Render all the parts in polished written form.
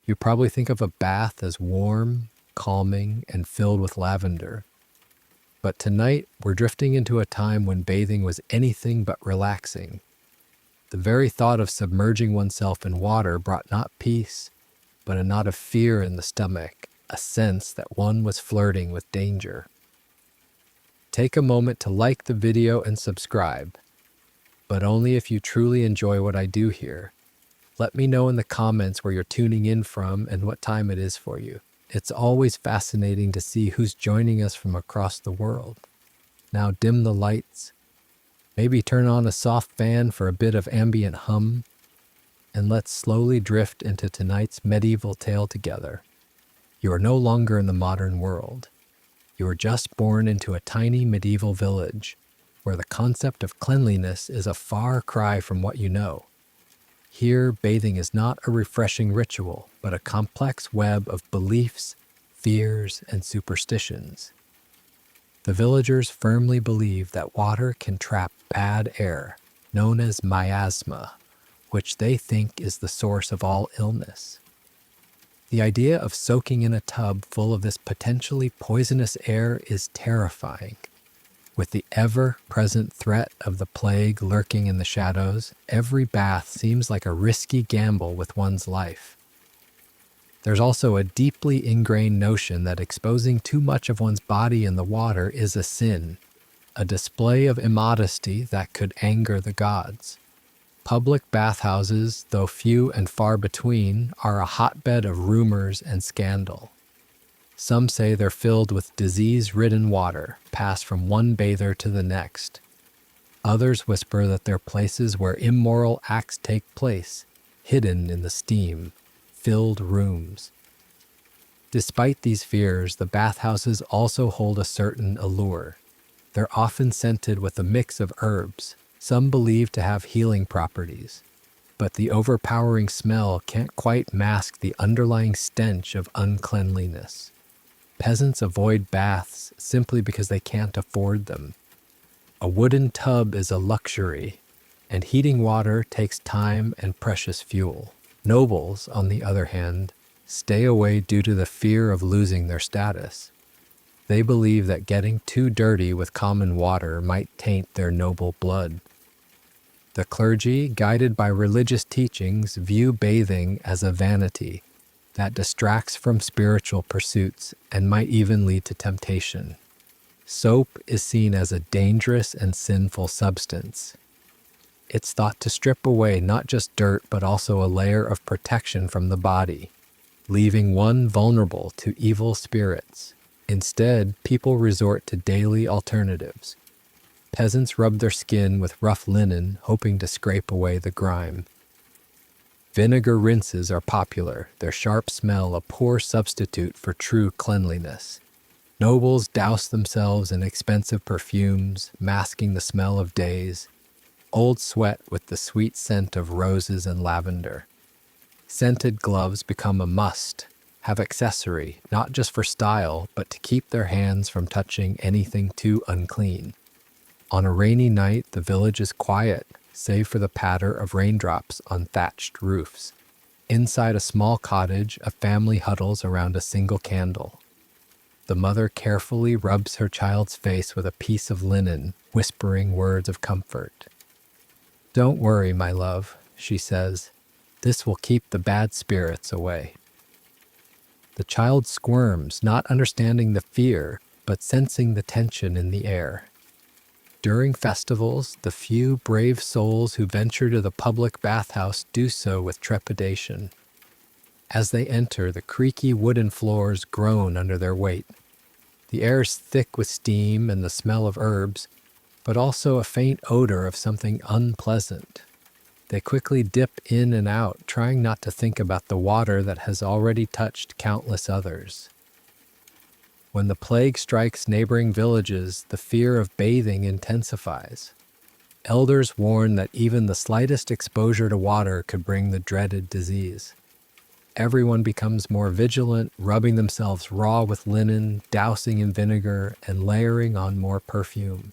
You probably think of a bath as warm, calming, and filled with lavender. But tonight, we're drifting into a time when bathing was anything but relaxing. The very thought of submerging oneself in water brought not peace, but a knot of fear in the stomach, a sense that one was flirting with danger. Take a moment to like the video and subscribe, but only if you truly enjoy what I do here. Let me know in the comments where you're tuning in from and what time it is for you. It's always fascinating to see who's joining us from across the world. Now dim the lights, maybe turn on a soft fan for a bit of ambient hum, and let's slowly drift into tonight's medieval tale together. You are no longer in the modern world. You were just born into a tiny medieval village where the concept of cleanliness is a far cry from what you know. Here, bathing is not a refreshing ritual, but a complex web of beliefs, fears, and superstitions. The villagers firmly believe that water can trap bad air, known as miasma, which they think is the source of all illness. The idea of soaking in a tub full of this potentially poisonous air is terrifying. With the ever-present threat of the plague lurking in the shadows, every bath seems like a risky gamble with one's life. There's also a deeply ingrained notion that exposing too much of one's body in the water is a sin, a display of immodesty that could anger the gods. Public bathhouses, though few and far between, are a hotbed of rumors and scandal. Some say they're filled with disease-ridden water, passed from one bather to the next. Others whisper that they're places where immoral acts take place, hidden in the steam-filled rooms. Despite these fears, the bathhouses also hold a certain allure. They're often scented with a mix of herbs, some believed to have healing properties. But the overpowering smell can't quite mask the underlying stench of uncleanliness. Peasants avoid baths simply because they can't afford them. A wooden tub is a luxury, and heating water takes time and precious fuel. Nobles, on the other hand, stay away due to the fear of losing their status. They believe that getting too dirty with common water might taint their noble blood. The clergy, guided by religious teachings, view bathing as a vanity that distracts from spiritual pursuits and might even lead to temptation. Soap is seen as a dangerous and sinful substance. It's thought to strip away not just dirt but also a layer of protection from the body, leaving one vulnerable to evil spirits. Instead, people resort to daily alternatives. Peasants rub their skin with rough linen, hoping to scrape away the grime. Vinegar rinses are popular, their sharp smell a poor substitute for true cleanliness. Nobles douse themselves in expensive perfumes, masking the smell of days. Old sweat with the sweet scent of roses and lavender. Scented gloves become a must, have accessory, not just for style, but to keep their hands from touching anything too unclean. On a rainy night, the village is quiet, save for the patter of raindrops on thatched roofs. Inside a small cottage, a family huddles around a single candle. The mother carefully rubs her child's face with a piece of linen, whispering words of comfort. "Don't worry, my love," she says. "This will keep the bad spirits away." The child squirms, not understanding the fear, but sensing the tension in the air. During festivals, the few brave souls who venture to the public bathhouse do so with trepidation. As they enter, the creaky wooden floors groan under their weight. The air is thick with steam and the smell of herbs, but also a faint odor of something unpleasant. They quickly dip in and out, trying not to think about the water that has already touched countless others. When the plague strikes neighboring villages, the fear of bathing intensifies. Elders warn that even the slightest exposure to water could bring the dreaded disease. Everyone becomes more vigilant, rubbing themselves raw with linen, dousing in vinegar, and layering on more perfume.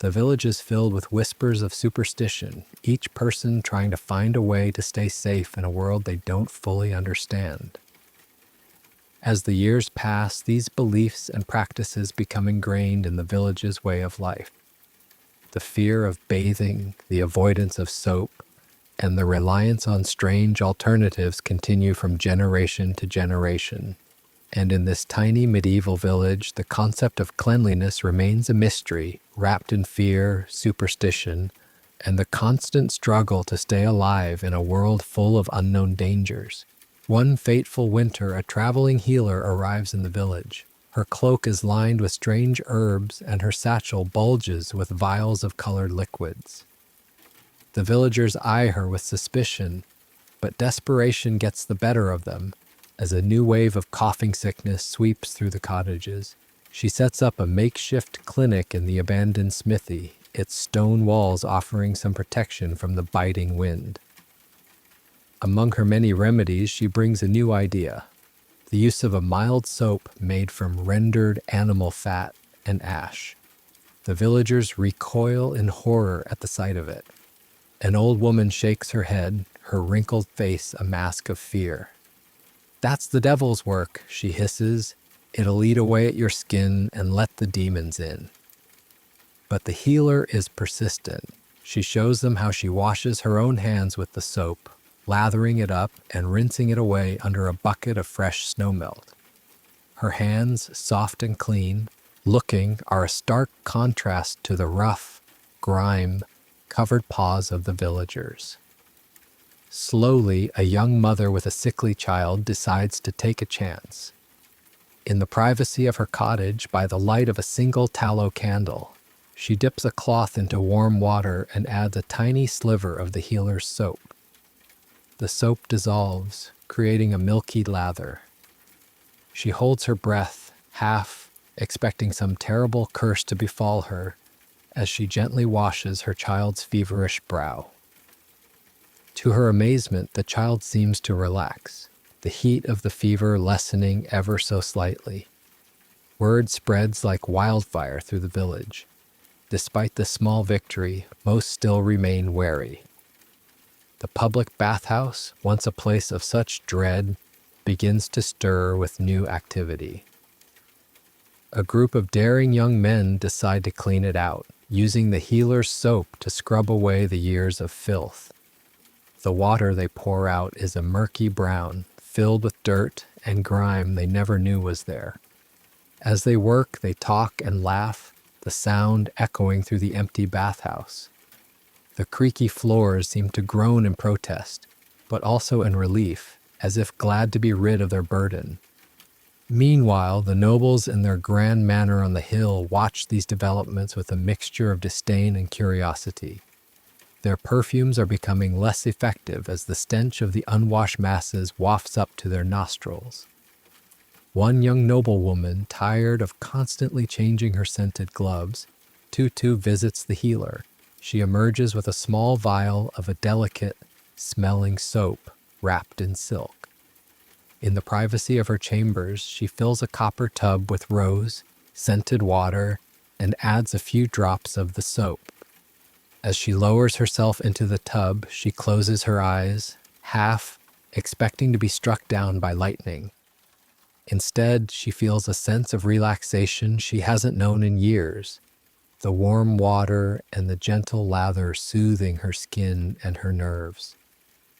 The village is filled with whispers of superstition, each person trying to find a way to stay safe in a world they don't fully understand. As the years pass, these beliefs and practices become ingrained in the village's way of life. The fear of bathing, the avoidance of soap, and the reliance on strange alternatives continue from generation to generation. And in this tiny medieval village, the concept of cleanliness remains a mystery, wrapped in fear, superstition, and the constant struggle to stay alive in a world full of unknown dangers. One fateful winter, a traveling healer arrives in the village. Her cloak is lined with strange herbs, and her satchel bulges with vials of colored liquids. The villagers eye her with suspicion, but desperation gets the better of them. As a new wave of coughing sickness sweeps through the cottages, she sets up a makeshift clinic in the abandoned smithy, its stone walls offering some protection from the biting wind. Among her many remedies, she brings a new idea: the use of a mild soap made from rendered animal fat and ash. The villagers recoil in horror at the sight of it. An old woman shakes her head, her wrinkled face a mask of fear. "That's the devil's work," she hisses. "It'll eat away at your skin and let the demons in." But the healer is persistent. She shows them how she washes her own hands with the soap, lathering it up and rinsing it away under a bucket of fresh snowmelt. Her hands, soft and clean, looking, are a stark contrast to the rough, grime-covered paws of the villagers. Slowly, a young mother with a sickly child decides to take a chance. In the privacy of her cottage, by the light of a single tallow candle, she dips a cloth into warm water and adds a tiny sliver of the healer's soap. The soap dissolves, creating a milky lather. She holds her breath, half expecting some terrible curse to befall her, as she gently washes her child's feverish brow. To her amazement, the child seems to relax, the heat of the fever lessening ever so slightly. Word spreads like wildfire through the village. Despite the small victory, most still remain wary. The public bathhouse, once a place of such dread, begins to stir with new activity. A group of daring young men decide to clean it out, using the healer's soap to scrub away the years of filth. The water they pour out is a murky brown, filled with dirt and grime they never knew was there. As they work, they talk and laugh, the sound echoing through the empty bathhouse. The creaky floors seem to groan in protest, but also in relief, as if glad to be rid of their burden. Meanwhile, the nobles in their grand manor on the hill watch these developments with a mixture of disdain and curiosity. Their perfumes are becoming less effective as the stench of the unwashed masses wafts up to their nostrils. One young noblewoman, tired of constantly changing her scented gloves, Tutu visits the healer. She emerges with a small vial of a delicate, smelling soap wrapped in silk. In the privacy of her chambers, she fills a copper tub with rose, scented water, and adds a few drops of the soap. As she lowers herself into the tub, she closes her eyes, half expecting to be struck down by lightning. Instead, she feels a sense of relaxation she hasn't known in years, the warm water and the gentle lather soothing her skin and her nerves.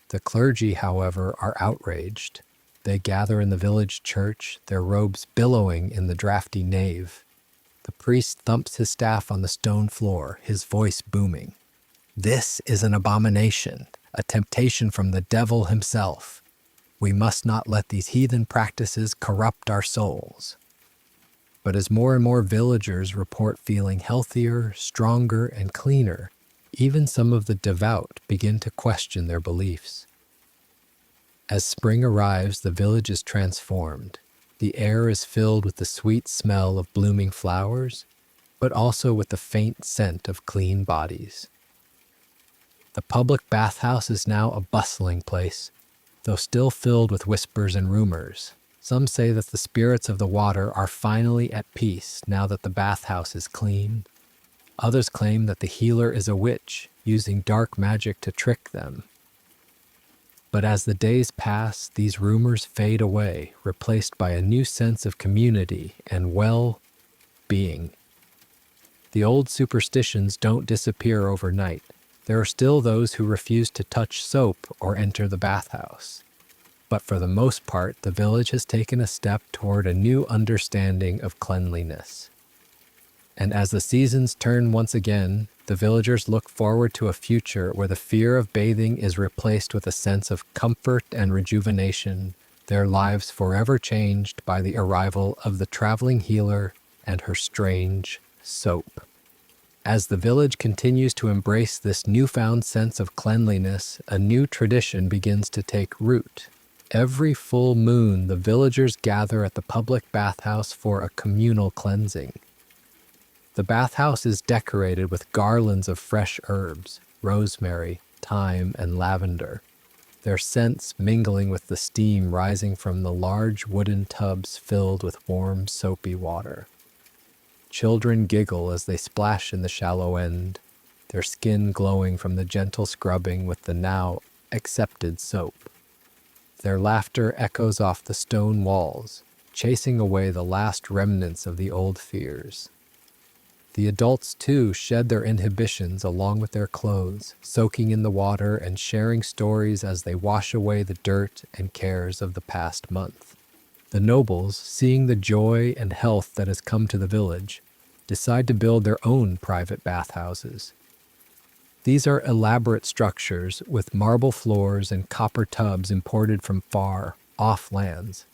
The clergy, however, are outraged. They gather in the village church, their robes billowing in the drafty nave. The priest thumps his staff on the stone floor, his voice booming. "This is an abomination, a temptation from the devil himself. We must not let these heathen practices corrupt our souls." But as more and more villagers report feeling healthier, stronger, and cleaner, even some of the devout begin to question their beliefs. As spring arrives, the village is transformed. The air is filled with the sweet smell of blooming flowers, but also with the faint scent of clean bodies. The public bathhouse is now a bustling place, though still filled with whispers and rumors. Some say that the spirits of the water are finally at peace now that the bathhouse is clean. Others claim that the healer is a witch, using dark magic to trick them. But as the days pass, these rumors fade away, replaced by a new sense of community and well-being. The old superstitions don't disappear overnight. There are still those who refuse to touch soap or enter the bathhouse. But for the most part, the village has taken a step toward a new understanding of cleanliness. And as the seasons turn once again, the villagers look forward to a future where the fear of bathing is replaced with a sense of comfort and rejuvenation, their lives forever changed by the arrival of the traveling healer and her strange soap. As the village continues to embrace this newfound sense of cleanliness, a new tradition begins to take root. Every full moon, the villagers gather at the public bathhouse for a communal cleansing. The bathhouse is decorated with garlands of fresh herbs, rosemary, thyme, and lavender, their scents mingling with the steam rising from the large wooden tubs filled with warm, soapy water. Children giggle as they splash in the shallow end, their skin glowing from the gentle scrubbing with the now accepted soap. Their laughter echoes off the stone walls, chasing away the last remnants of the old fears. The adults, too, shed their inhibitions along with their clothes, soaking in the water and sharing stories as they wash away the dirt and cares of the past month. The nobles, seeing the joy and health that has come to the village, decide to build their own private bathhouses. These are elaborate structures with marble floors and copper tubs imported from far off lands.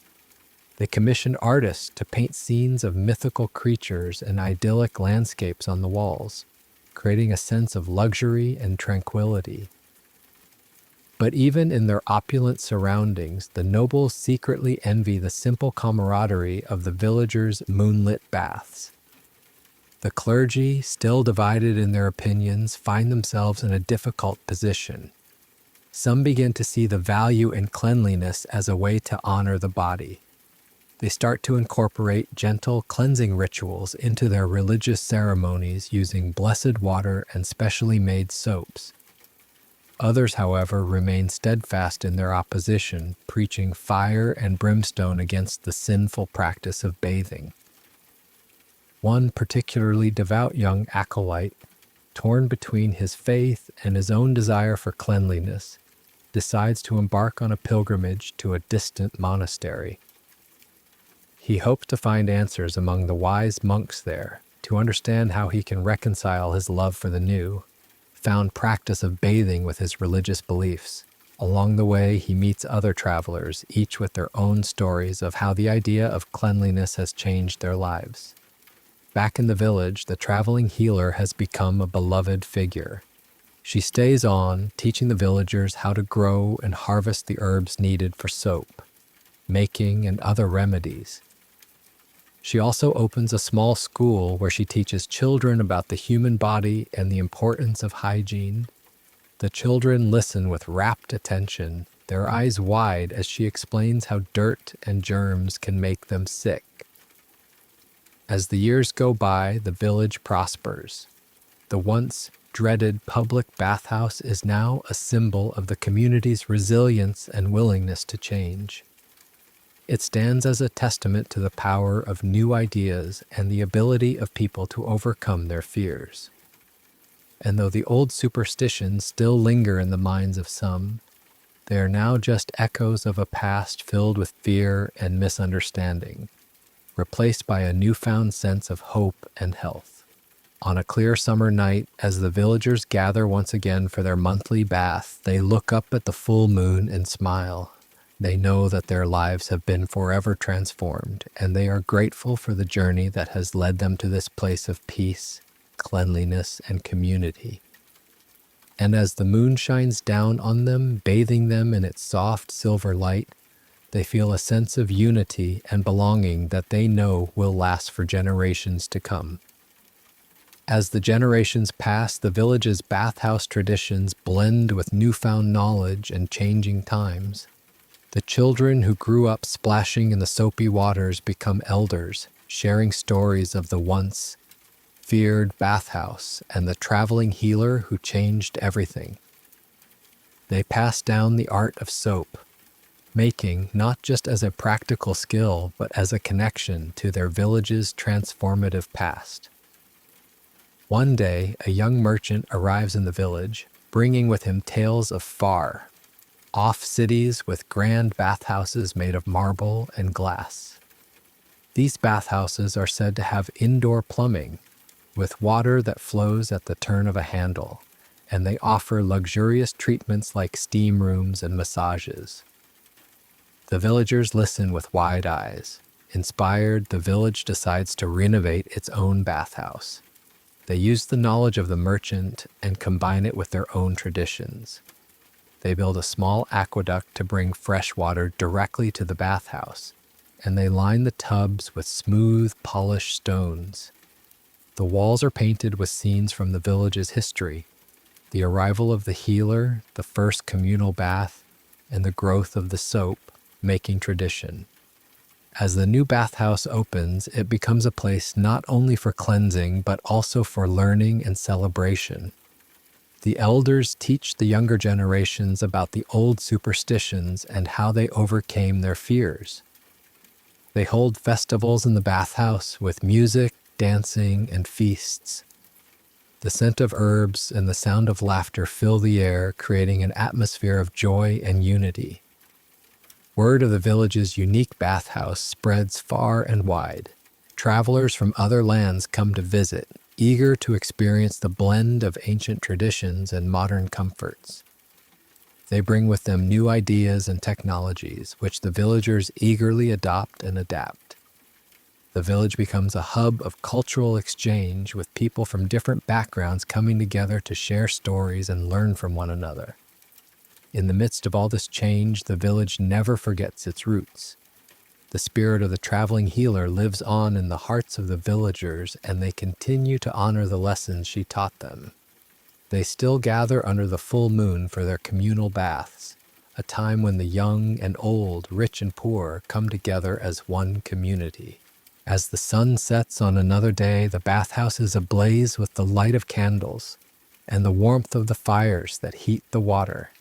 They commission artists to paint scenes of mythical creatures and idyllic landscapes on the walls, creating a sense of luxury and tranquility. But even in their opulent surroundings, the nobles secretly envy the simple camaraderie of the villagers' moonlit baths. The clergy, still divided in their opinions, find themselves in a difficult position. Some begin to see the value in cleanliness as a way to honor the body. They start to incorporate gentle cleansing rituals into their religious ceremonies using blessed water and specially made soaps. Others, however, remain steadfast in their opposition, preaching fire and brimstone against the sinful practice of bathing. One particularly devout young acolyte, torn between his faith and his own desire for cleanliness, decides to embark on a pilgrimage to a distant monastery. He hopes to find answers among the wise monks there to understand how he can reconcile his love for the new, found practice of bathing with his religious beliefs. Along the way, he meets other travelers, each with their own stories of how the idea of cleanliness has changed their lives. Back in the village, the traveling healer has become a beloved figure. She stays on, teaching the villagers how to grow and harvest the herbs needed for soap, making, and other remedies. She also opens a small school where she teaches children about the human body and the importance of hygiene. The children listen with rapt attention, their eyes wide as she explains how dirt and germs can make them sick. As the years go by, the village prospers. The once dreaded public bathhouse is now a symbol of the community's resilience and willingness to change. It stands as a testament to the power of new ideas and the ability of people to overcome their fears. And though the old superstitions still linger in the minds of some, they are now just echoes of a past filled with fear and misunderstanding, replaced by a newfound sense of hope and health. On a clear summer night, as the villagers gather once again for their monthly bath, they look up at the full moon and smile. They know that their lives have been forever transformed, and they are grateful for the journey that has led them to this place of peace, cleanliness, and community. And as the moon shines down on them, bathing them in its soft silver light, they feel a sense of unity and belonging that they know will last for generations to come. As the generations pass, the village's bathhouse traditions blend with newfound knowledge and changing times. The children who grew up splashing in the soapy waters become elders, sharing stories of the once feared bathhouse, and the traveling healer who changed everything. They passed down the art of soap, making not just as a practical skill, but as a connection to their village's transformative past. One day, a young merchant arrives in the village, bringing with him tales of far off cities with grand bathhouses made of marble and glass. These bathhouses are said to have indoor plumbing, with water that flows at the turn of a handle, and they offer luxurious treatments like steam rooms and massages. The villagers listen with wide eyes. Inspired, the village decides to renovate its own bathhouse. They use the knowledge of the merchant and combine it with their own traditions. They build a small aqueduct to bring fresh water directly to the bathhouse, and they line the tubs with smooth, polished stones. The walls are painted with scenes from the village's history: the arrival of the healer, the first communal bath, and the growth of the soap, making tradition. As the new bathhouse opens, it becomes a place not only for cleansing, but also for learning and celebration. The elders teach the younger generations about the old superstitions and how they overcame their fears. They hold festivals in the bathhouse with music, dancing, and feasts. The scent of herbs and the sound of laughter fill the air, creating an atmosphere of joy and unity. Word of the village's unique bathhouse spreads far and wide. Travelers from other lands come to visit, eager to experience the blend of ancient traditions and modern comforts. They bring with them new ideas and technologies, which the villagers eagerly adopt and adapt. The village becomes a hub of cultural exchange, with people from different backgrounds coming together to share stories and learn from one another. In the midst of all this change, the village never forgets its roots. The spirit of the traveling healer lives on in the hearts of the villagers, and they continue to honor the lessons she taught them. They still gather under the full moon for their communal baths, a time when the young and old, rich and poor, come together as one community. As the sun sets on another day, the bathhouse is ablaze with the light of candles and the warmth of the fires that heat the water.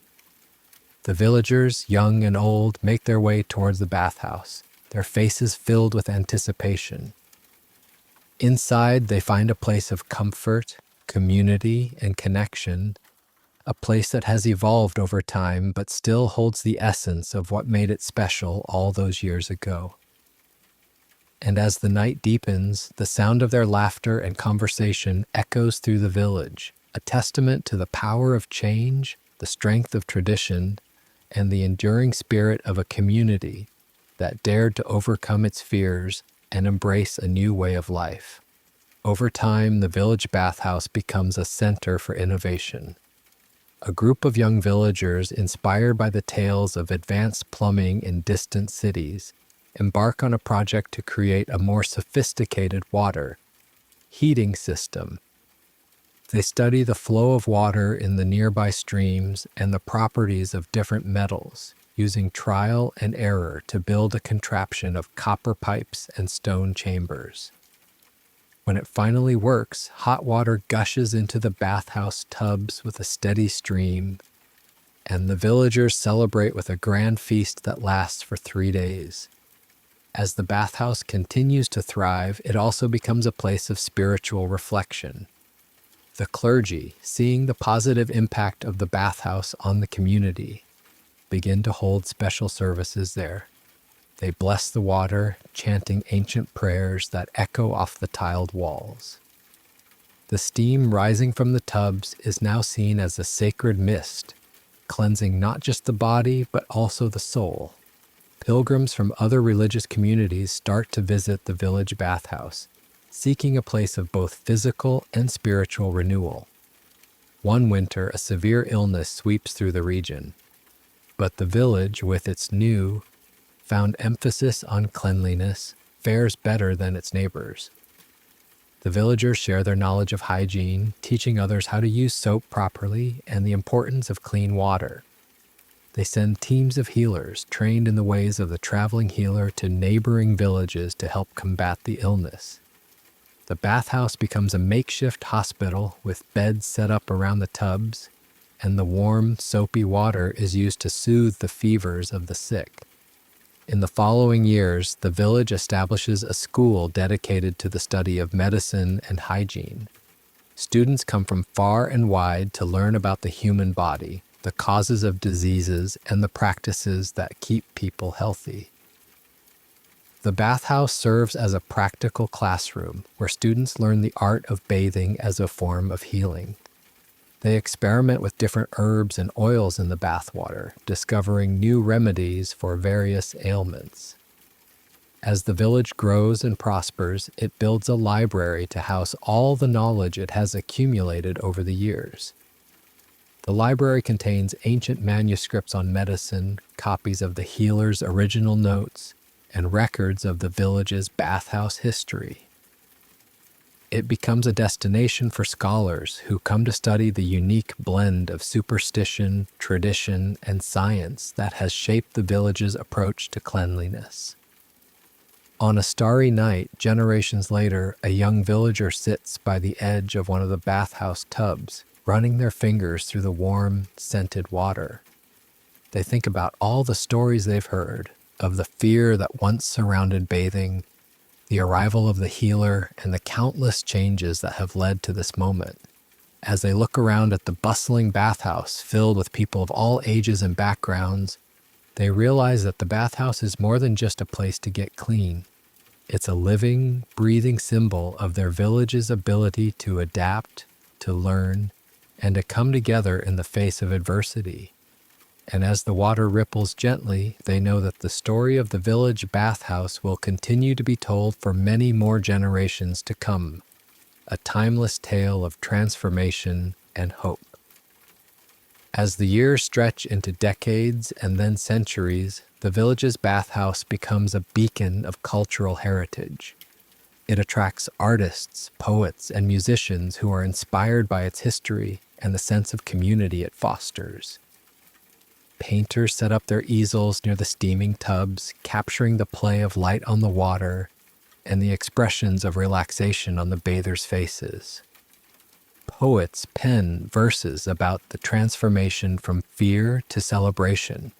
The villagers, young and old, make their way towards the bathhouse, their faces filled with anticipation. Inside, they find a place of comfort, community, and connection, a place that has evolved over time but still holds the essence of what made it special all those years ago. And as the night deepens, the sound of their laughter and conversation echoes through the village, a testament to the power of change, the strength of tradition, and the enduring spirit of a community that dared to overcome its fears and embrace a new way of life. Over time, the village bathhouse becomes a center for innovation. A group of young villagers, inspired by the tales of advanced plumbing in distant cities, embark on a project to create a more sophisticated water heating system. They study the flow of water in the nearby streams and the properties of different metals, using trial and error to build a contraption of copper pipes and stone chambers. When it finally works, hot water gushes into the bathhouse tubs with a steady stream, and the villagers celebrate with a grand feast that lasts for 3 days. As the bathhouse continues to thrive, it also becomes a place of spiritual reflection. The clergy, seeing the positive impact of the bathhouse on the community, begin to hold special services there. They bless the water, chanting ancient prayers that echo off the tiled walls. The steam rising from the tubs is now seen as a sacred mist, cleansing not just the body, but also the soul. Pilgrims from other religious communities start to visit the village bathhouse, seeking a place of both physical and spiritual renewal. One winter, a severe illness sweeps through the region, but the village, with its new, found emphasis on cleanliness, fares better than its neighbors. The villagers share their knowledge of hygiene, teaching others how to use soap properly and the importance of clean water. They send teams of healers trained in the ways of the traveling healer to neighboring villages to help combat the illness. The bathhouse becomes a makeshift hospital with beds set up around the tubs, and the warm, soapy water is used to soothe the fevers of the sick. In the following years, the village establishes a school dedicated to the study of medicine and hygiene. Students come from far and wide to learn about the human body, the causes of diseases, and the practices that keep people healthy. The bathhouse serves as a practical classroom where students learn the art of bathing as a form of healing. They experiment with different herbs and oils in the bathwater, discovering new remedies for various ailments. As the village grows and prospers, it builds a library to house all the knowledge it has accumulated over the years. The library contains ancient manuscripts on medicine, copies of the healer's original notes, and records of the village's bathhouse history. It becomes a destination for scholars who come to study the unique blend of superstition, tradition, and science that has shaped the village's approach to cleanliness. On a starry night, generations later, a young villager sits by the edge of one of the bathhouse tubs, running their fingers through the warm, scented water. They think about all the stories they've heard, of the fear that once surrounded bathing, the arrival of the healer, and the countless changes that have led to this moment. As they look around at the bustling bathhouse filled with people of all ages and backgrounds, they realize that the bathhouse is more than just a place to get clean. It's a living, breathing symbol of their village's ability to adapt, to learn, and to come together in the face of adversity. And as the water ripples gently, they know that the story of the village bathhouse will continue to be told for many more generations to come, a timeless tale of transformation and hope. As the years stretch into decades and then centuries, the village's bathhouse becomes a beacon of cultural heritage. It attracts artists, poets, and musicians who are inspired by its history and the sense of community it fosters. Painters set up their easels near the steaming tubs, capturing the play of light on the water and the expressions of relaxation on the bathers' faces. Poets pen verses about the transformation from fear to celebration,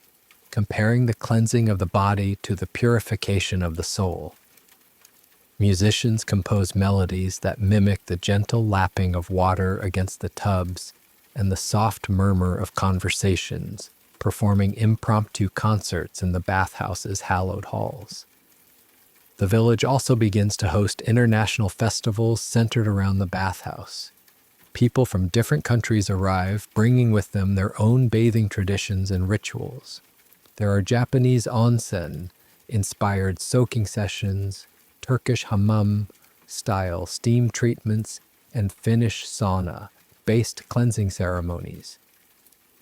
comparing the cleansing of the body to the purification of the soul. Musicians compose melodies that mimic the gentle lapping of water against the tubs and the soft murmur of conversations, performing impromptu concerts in the bathhouse's hallowed halls. The village also begins to host international festivals centered around the bathhouse. People from different countries arrive, bringing with them their own bathing traditions and rituals. There are Japanese onsen-inspired soaking sessions, Turkish hammam-style steam treatments, and Finnish sauna-based cleansing ceremonies.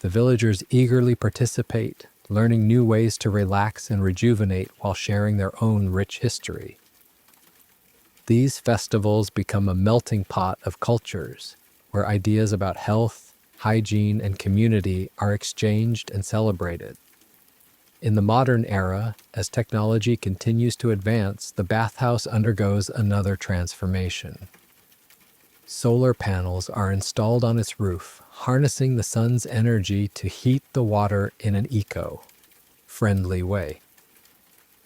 The villagers eagerly participate, learning new ways to relax and rejuvenate while sharing their own rich history. These festivals become a melting pot of cultures, where ideas about health, hygiene, and community are exchanged and celebrated. In the modern era, as technology continues to advance, the bathhouse undergoes another transformation. Solar panels are installed on its roof, harnessing the sun's energy to heat the water in an eco-friendly way.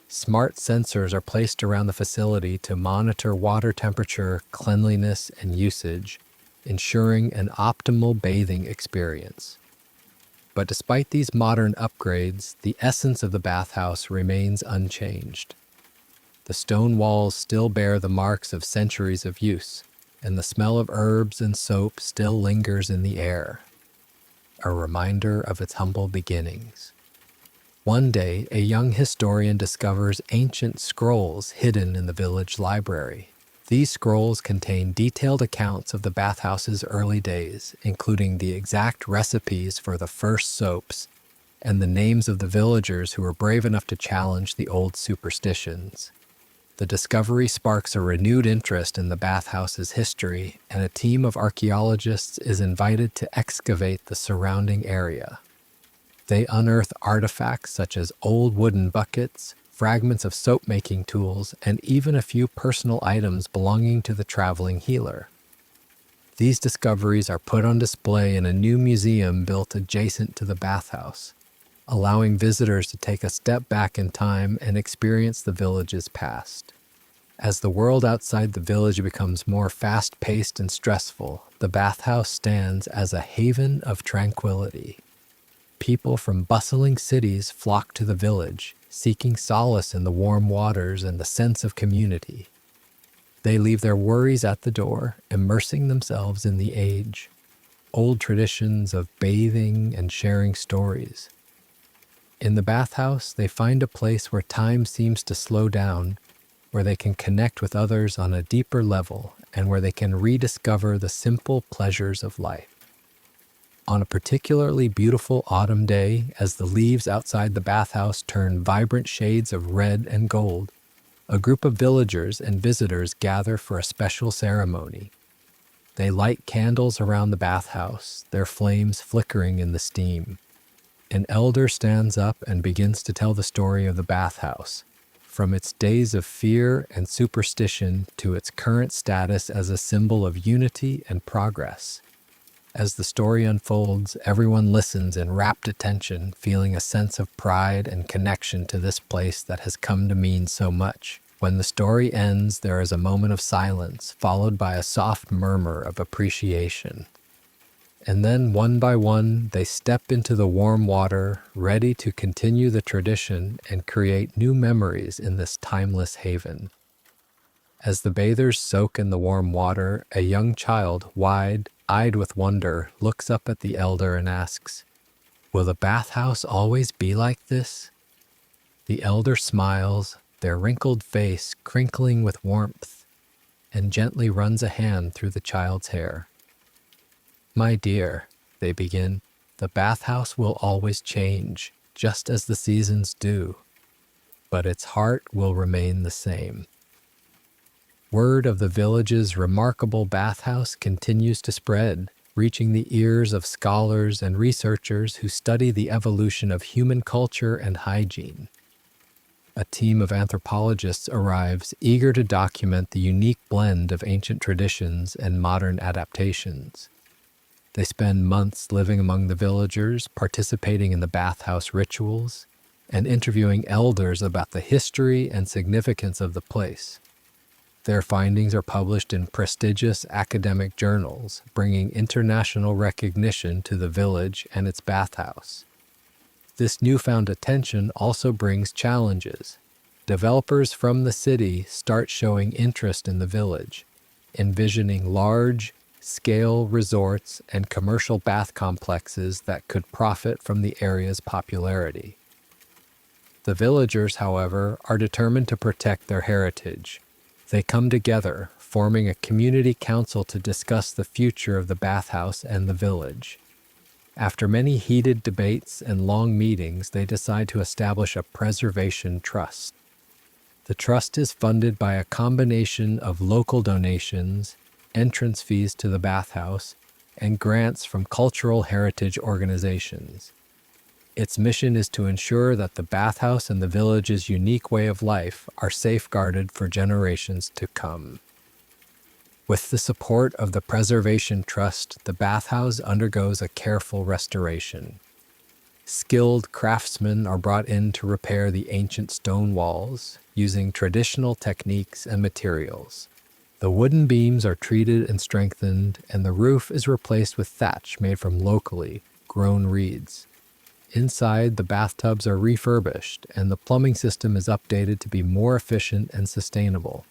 Smart sensors are placed around the facility to monitor water temperature, cleanliness, and usage, ensuring an optimal bathing experience. But despite these modern upgrades, the essence of the bathhouse remains unchanged. The stone walls still bear the marks of centuries of use, and the smell of herbs and soap still lingers in the air, a reminder of its humble beginnings. One day, a young historian discovers ancient scrolls hidden in the village library. These scrolls contain detailed accounts of the bathhouse's early days, including the exact recipes for the first soaps and the names of the villagers who were brave enough to challenge the old superstitions. The discovery sparks a renewed interest in the bathhouse's history, and a team of archaeologists is invited to excavate the surrounding area. They unearth artifacts such as old wooden buckets, fragments of soap-making tools, and even a few personal items belonging to the traveling healer. These discoveries are put on display in a new museum built adjacent to the bathhouse, allowing visitors to take a step back in time and experience the village's past. As the world outside the village becomes more fast-paced and stressful, the bathhouse stands as a haven of tranquility. People from bustling cities flock to the village, seeking solace in the warm waters and the sense of community. They leave their worries at the door, immersing themselves in the age-old traditions of bathing and sharing stories. In the bathhouse, they find a place where time seems to slow down, where they can connect with others on a deeper level, and where they can rediscover the simple pleasures of life. On a particularly beautiful autumn day, as the leaves outside the bathhouse turn vibrant shades of red and gold, a group of villagers and visitors gather for a special ceremony. They light candles around the bathhouse, their flames flickering in the steam. An elder stands up and begins to tell the story of the bathhouse, from its days of fear and superstition to its current status as a symbol of unity and progress. As the story unfolds, everyone listens in rapt attention, feeling a sense of pride and connection to this place that has come to mean so much. When the story ends, there is a moment of silence, followed by a soft murmur of appreciation. And then, one by one, they step into the warm water, ready to continue the tradition and create new memories in this timeless haven. As the bathers soak in the warm water, a young child, wide-eyed with wonder, looks up at the elder and asks, "Will the bathhouse always be like this?" The elder smiles, their wrinkled face crinkling with warmth, and gently runs a hand through the child's hair. "My dear," they begin, "the bathhouse will always change, just as the seasons do, but its heart will remain the same." Word of the village's remarkable bathhouse continues to spread, reaching the ears of scholars and researchers who study the evolution of human culture and hygiene. A team of anthropologists arrives, eager to document the unique blend of ancient traditions and modern adaptations. They spend months living among the villagers, participating in the bathhouse rituals, and interviewing elders about the history and significance of the place. Their findings are published in prestigious academic journals, bringing international recognition to the village and its bathhouse. This newfound attention also brings challenges. Developers from the city start showing interest in the village, envisioning large-scale resorts and commercial bath complexes that could profit from the area's popularity. The villagers, however, are determined to protect their heritage. They come together, forming a community council to discuss the future of the bathhouse and the village. After many heated debates and long meetings, they decide to establish a preservation trust. The trust is funded by a combination of local donations, entrance fees to the bathhouse, and grants from cultural heritage organizations. Its mission is to ensure that the bathhouse and the village's unique way of life are safeguarded for generations to come. With the support of the Preservation Trust, the bathhouse undergoes a careful restoration. Skilled craftsmen are brought in to repair the ancient stone walls, using traditional techniques and materials. The wooden beams are treated and strengthened, and the roof is replaced with thatch made from locally grown reeds. Inside, the bathtubs are refurbished, and the plumbing system is updated to be more efficient and sustainable.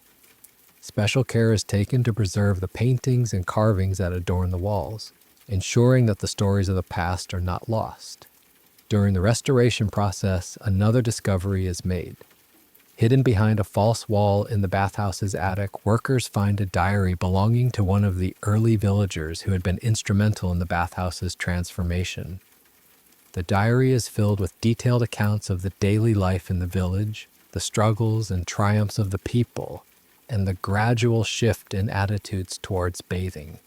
Special care is taken to preserve the paintings and carvings that adorn the walls, ensuring that the stories of the past are not lost. During the restoration process, another discovery is made. Hidden behind a false wall in the bathhouse's attic, workers find a diary belonging to one of the early villagers who had been instrumental in the bathhouse's transformation. The diary is filled with detailed accounts of the daily life in the village, the struggles and triumphs of the people, and the gradual shift in attitudes towards bathing.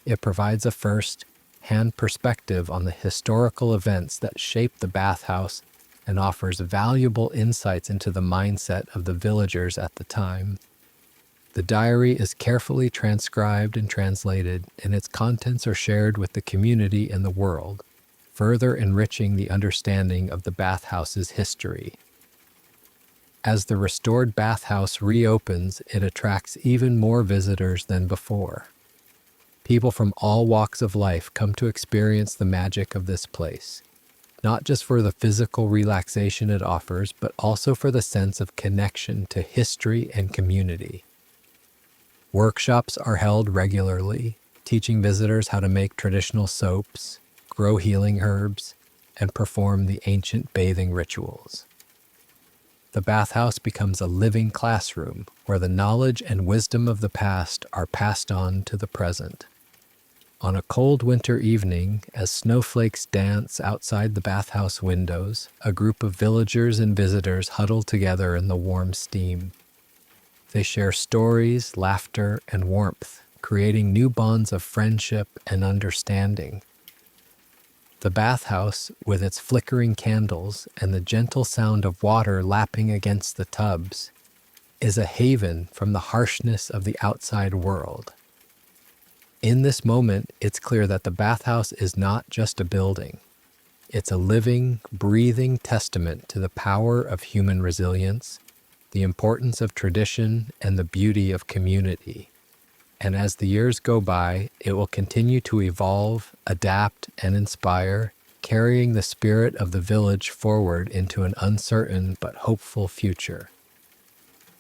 It provides a first-hand perspective on the historical events that shaped the bathhouse and offers valuable insights into the mindset of the villagers at the time. The diary is carefully transcribed and translated, and its contents are shared with the community and the world, further enriching the understanding of the bathhouse's history. As the restored bathhouse reopens, it attracts even more visitors than before. People from all walks of life come to experience the magic of this place, not just for the physical relaxation it offers, but also for the sense of connection to history and community. Workshops are held regularly, teaching visitors how to make traditional soaps, grow healing herbs, and perform the ancient bathing rituals. The bathhouse becomes a living classroom where the knowledge and wisdom of the past are passed on to the present. On a cold winter evening, as snowflakes dance outside the bathhouse windows, a group of villagers and visitors huddle together in the warm steam. They share stories, laughter, and warmth, creating new bonds of friendship and understanding. The bathhouse, with its flickering candles and the gentle sound of water lapping against the tubs, is a haven from the harshness of the outside world. In this moment, it's clear that the bathhouse is not just a building. It's a living, breathing testament to the power of human resilience, the importance of tradition, and the beauty of community. And as the years go by, it will continue to evolve, adapt, and inspire, carrying the spirit of the village forward into an uncertain but hopeful future.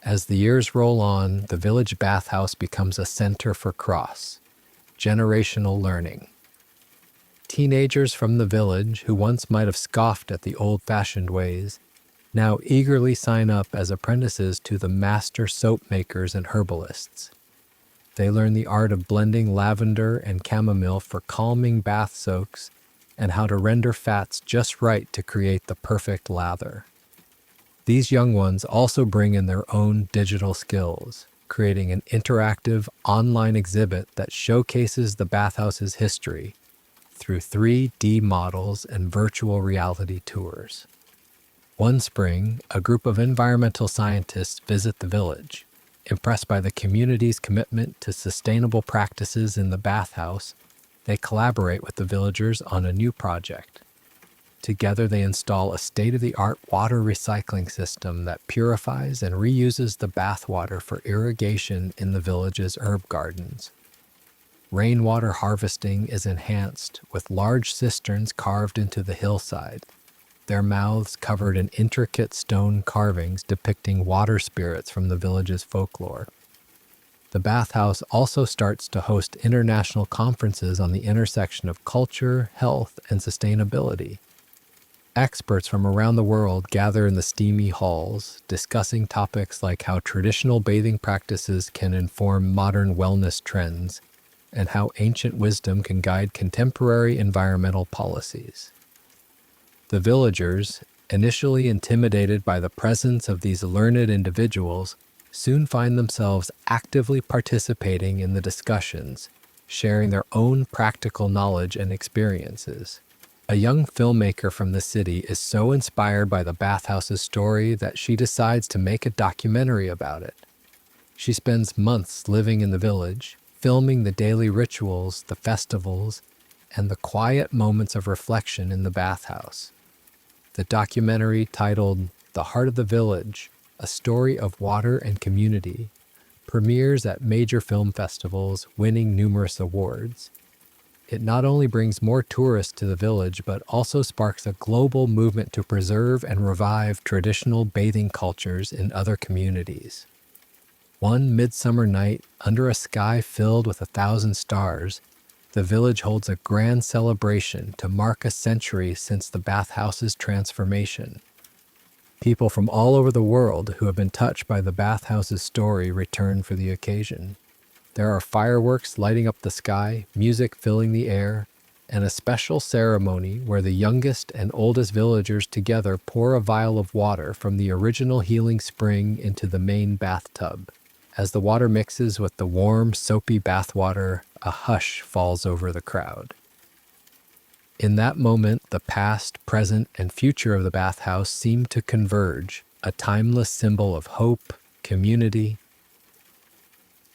As the years roll on, the village bathhouse becomes a center for cross-generational learning. Teenagers from the village, who once might have scoffed at the old-fashioned ways, now eagerly sign up as apprentices to the master soap makers and herbalists. They learn the art of blending lavender and chamomile for calming bath soaks and how to render fats just right to create the perfect lather. These young ones also bring in their own digital skills, creating an interactive online exhibit that showcases the bathhouse's history through 3D models and virtual reality tours. One spring, a group of environmental scientists visit the village. Impressed by the community's commitment to sustainable practices in the bathhouse, they collaborate with the villagers on a new project. Together, they install a state-of-the-art water recycling system that purifies and reuses the bathwater for irrigation in the village's herb gardens. Rainwater harvesting is enhanced with large cisterns carved into the hillside, their mouths covered in intricate stone carvings depicting water spirits from the village's folklore. The bathhouse also starts to host international conferences on the intersection of culture, health, and sustainability. Experts from around the world gather in the steamy halls, discussing topics like how traditional bathing practices can inform modern wellness trends and how ancient wisdom can guide contemporary environmental policies. The villagers, initially intimidated by the presence of these learned individuals, soon find themselves actively participating in the discussions, sharing their own practical knowledge and experiences. A young filmmaker from the city is so inspired by the bathhouse's story that she decides to make a documentary about it. She spends months living in the village, filming the daily rituals, the festivals, and the quiet moments of reflection in the bathhouse. The documentary, titled The Heart of the Village, A Story of Water and Community, premieres at major film festivals, winning numerous awards. It not only brings more tourists to the village, but also sparks a global movement to preserve and revive traditional bathing cultures in other communities. One midsummer night, under a sky filled with 1,000 stars, the village holds a grand celebration to mark a century since the bathhouse's transformation. People from all over the world who have been touched by the bathhouse's story return for the occasion. There are fireworks lighting up the sky, music filling the air, and a special ceremony where the youngest and oldest villagers together pour a vial of water from the original healing spring into the main bathtub. As the water mixes with the warm, soapy bathwater, a hush falls over the crowd. In that moment, the past, present, and future of the bathhouse seemed to converge, a timeless symbol of hope, community,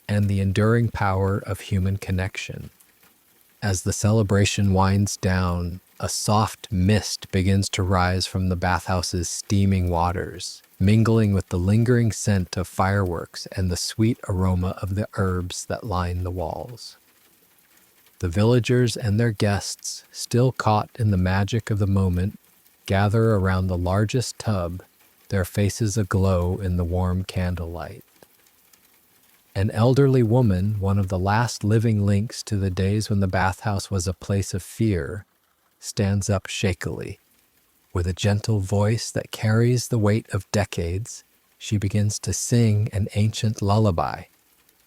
and the enduring power of human connection. As the celebration winds down, a soft mist begins to rise from the bathhouse's steaming waters, mingling with the lingering scent of fireworks and the sweet aroma of the herbs that line the walls. The villagers and their guests, still caught in the magic of the moment, gather around the largest tub, their faces aglow in the warm candlelight. An elderly woman, one of the last living links to the days when the bathhouse was a place of fear, stands up shakily. With a gentle voice that carries the weight of decades, she begins to sing an ancient lullaby,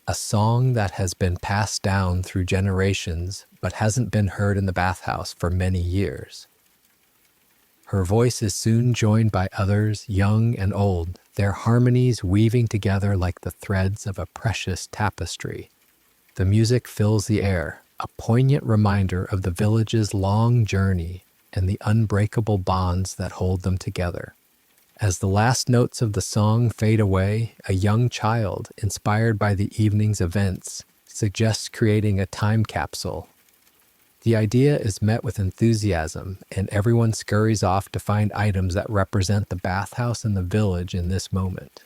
a song that has been passed down through generations but hasn't been heard in the bathhouse for many years. Her voice is soon joined by others, young and old, their harmonies weaving together like the threads of a precious tapestry. The music fills the air, a poignant reminder of the village's long journey and the unbreakable bonds that hold them together. As the last notes of the song fade away, a young child, inspired by the evening's events, suggests creating a time capsule. The idea is met with enthusiasm, and everyone scurries off to find items that represent the bathhouse and the village in this moment.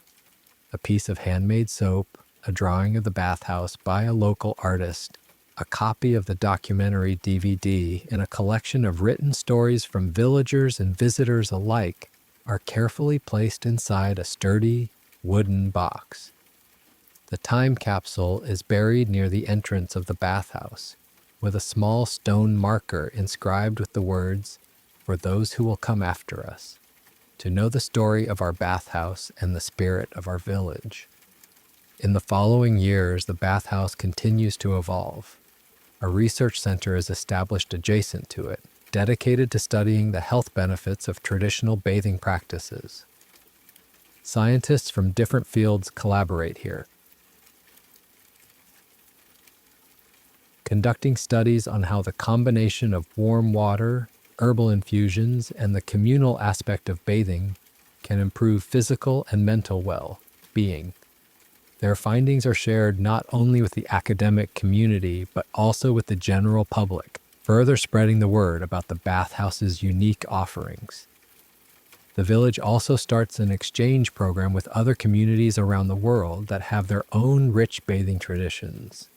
A piece of handmade soap, a drawing of the bathhouse by a local artist, a copy of the documentary DVD, and a collection of written stories from villagers and visitors alike are carefully placed inside a sturdy, wooden box. The time capsule is buried near the entrance of the bathhouse, with a small stone marker inscribed with the words, "For those who will come after us, to know the story of our bathhouse and the spirit of our village." In the following years, the bathhouse continues to evolve. A research center is established adjacent to it, dedicated to studying the health benefits of traditional bathing practices. Scientists from different fields collaborate here, conducting studies on how the combination of warm water, herbal infusions, and the communal aspect of bathing can improve physical and mental well-being. Their findings are shared not only with the academic community, but also with the general public, further spreading the word about the bathhouse's unique offerings. The village also starts an exchange program with other communities around the world that have their own rich bathing traditions.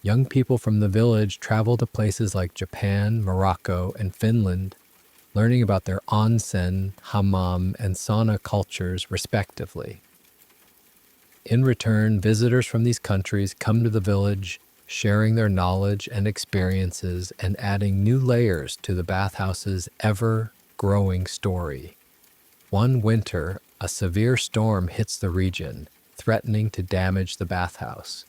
Young people from the village travel to places like Japan, Morocco, and Finland, learning about their onsen, hammam, and sauna cultures respectively. In return, visitors from these countries come to the village, sharing their knowledge and experiences and adding new layers to the bathhouse's ever-growing story. One winter, a severe storm hits the region, threatening to damage the bathhouse.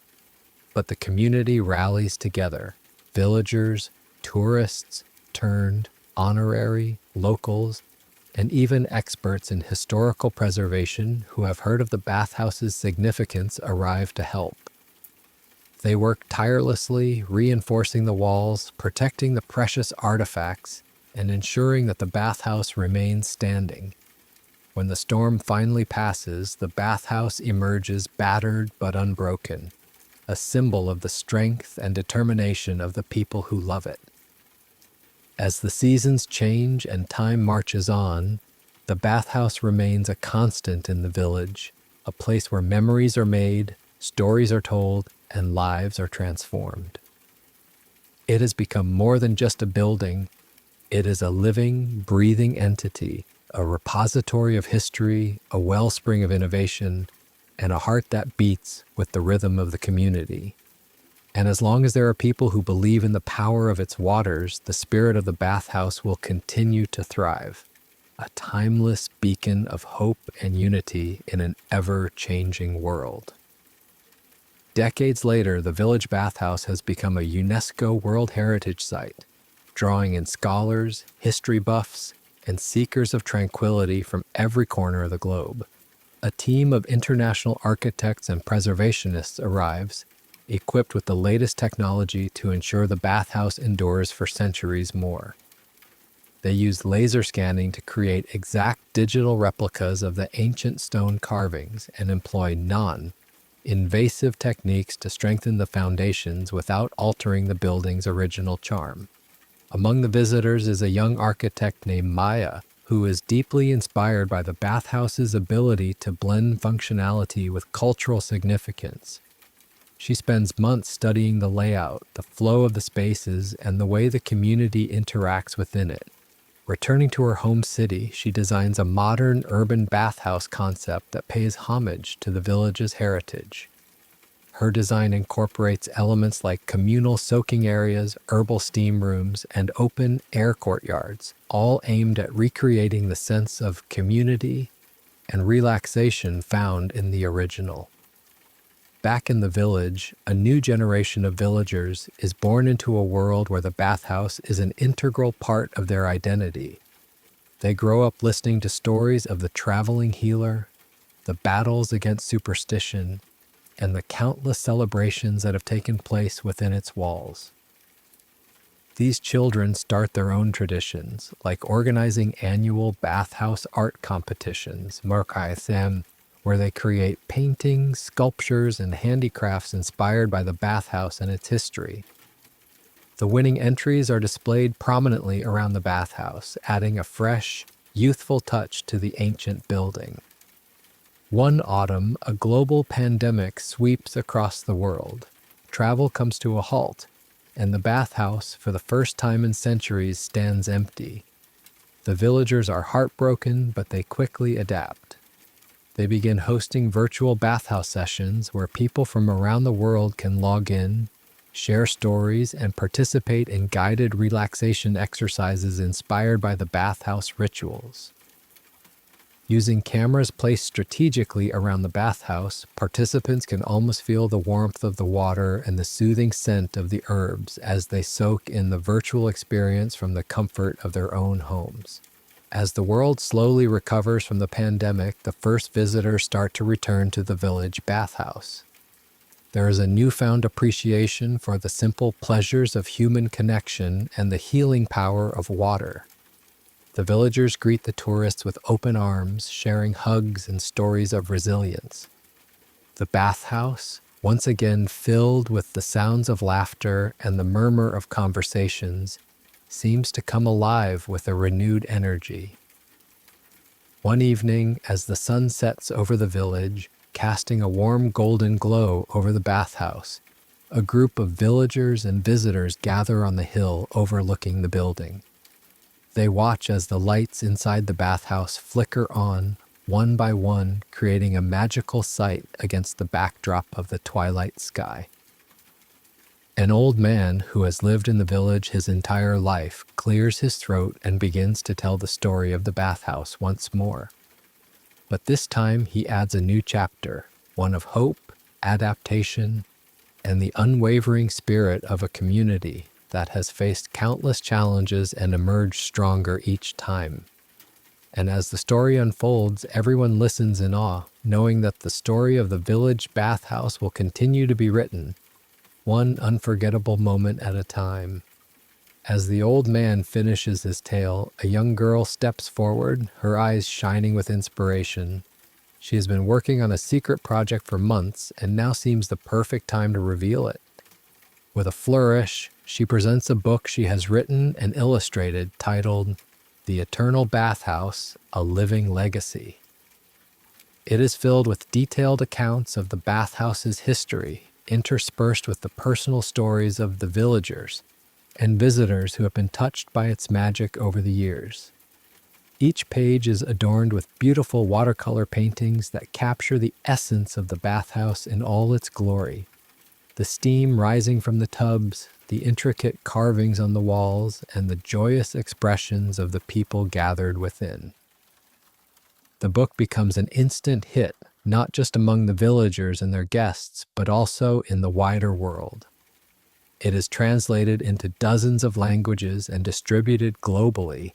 But the community rallies together. Villagers, tourists, turned, honorary, locals, and even experts in historical preservation who have heard of the bathhouse's significance arrive to help. They work tirelessly, reinforcing the walls, protecting the precious artifacts, and ensuring that the bathhouse remains standing. When the storm finally passes, the bathhouse emerges battered but unbroken, a symbol of the strength and determination of the people who love it. As the seasons change and time marches on, the bathhouse remains a constant in the village, a place where memories are made, stories are told, and lives are transformed. It has become more than just a building. It is a living, breathing entity, a repository of history, a wellspring of innovation, and a heart that beats with the rhythm of the community. And as long as there are people who believe in the power of its waters, the spirit of the bathhouse will continue to thrive, a timeless beacon of hope and unity in an ever-changing world. Decades later, the village bathhouse has become a UNESCO World Heritage Site, drawing in scholars, history buffs, and seekers of tranquility from every corner of the globe. A team of international architects and preservationists arrives, equipped with the latest technology to ensure the bathhouse endures for centuries more. They used laser scanning to create exact digital replicas of the ancient stone carvings and employ non-invasive techniques to strengthen the foundations without altering the building's original charm. Among the visitors is a young architect named Maya, who is deeply inspired by the bathhouse's ability to blend functionality with cultural significance. She spends months studying the layout, the flow of the spaces, and the way the community interacts within it. Returning to her home city, she designs a modern urban bathhouse concept that pays homage to the village's heritage. Her design incorporates elements like communal soaking areas, herbal steam rooms, and open air courtyards, all aimed at recreating the sense of community and relaxation found in the original. Back in the village, a new generation of villagers is born into a world where the bathhouse is an integral part of their identity. They grow up listening to stories of the traveling healer, the battles against superstition, and the countless celebrations that have taken place within its walls. These children start their own traditions, like organizing annual bathhouse art competitions, where they create paintings, sculptures, and handicrafts inspired by the bathhouse and its history. The winning entries are displayed prominently around the bathhouse, adding a fresh, youthful touch to the ancient building. One autumn, a global pandemic sweeps across the world. Travel comes to a halt, and the bathhouse, for the first time in centuries, stands empty. The villagers are heartbroken, but they quickly adapt. They begin hosting virtual bathhouse sessions where people from around the world can log in, share stories, and participate in guided relaxation exercises inspired by the bathhouse rituals. Using cameras placed strategically around the bathhouse, participants can almost feel the warmth of the water and the soothing scent of the herbs as they soak in the virtual experience from the comfort of their own homes. As the world slowly recovers from the pandemic, the first visitors start to return to the village bathhouse. There is a newfound appreciation for the simple pleasures of human connection and the healing power of water. The villagers greet the tourists with open arms, sharing hugs and stories of resilience. The bathhouse, once again filled with the sounds of laughter and the murmur of conversations, seems to come alive with a renewed energy. One evening, as the sun sets over the village, casting a warm golden glow over the bathhouse, a group of villagers and visitors gather on the hill overlooking the building. They watch as the lights inside the bathhouse flicker on, one by one, creating a magical sight against the backdrop of the twilight sky. An old man who has lived in the village his entire life clears his throat and begins to tell the story of the bathhouse once more. But this time he adds a new chapter, one of hope, adaptation, and the unwavering spirit of a community that has faced countless challenges and emerged stronger each time. And as the story unfolds, everyone listens in awe, knowing that the story of the village bathhouse will continue to be written, one unforgettable moment at a time. As the old man finishes his tale, a young girl steps forward, her eyes shining with inspiration. She has been working on a secret project for months and now seems the perfect time to reveal it. With a flourish, she presents a book she has written and illustrated titled The Eternal Bathhouse, A Living Legacy. It is filled with detailed accounts of the bathhouse's history, interspersed with the personal stories of the villagers and visitors who have been touched by its magic over the years. Each page is adorned with beautiful watercolor paintings that capture the essence of the bathhouse in all its glory. The steam rising from the tubs, the intricate carvings on the walls, and the joyous expressions of the people gathered within. The book becomes an instant hit, not just among the villagers and their guests, but also in the wider world. It is translated into dozens of languages and distributed globally,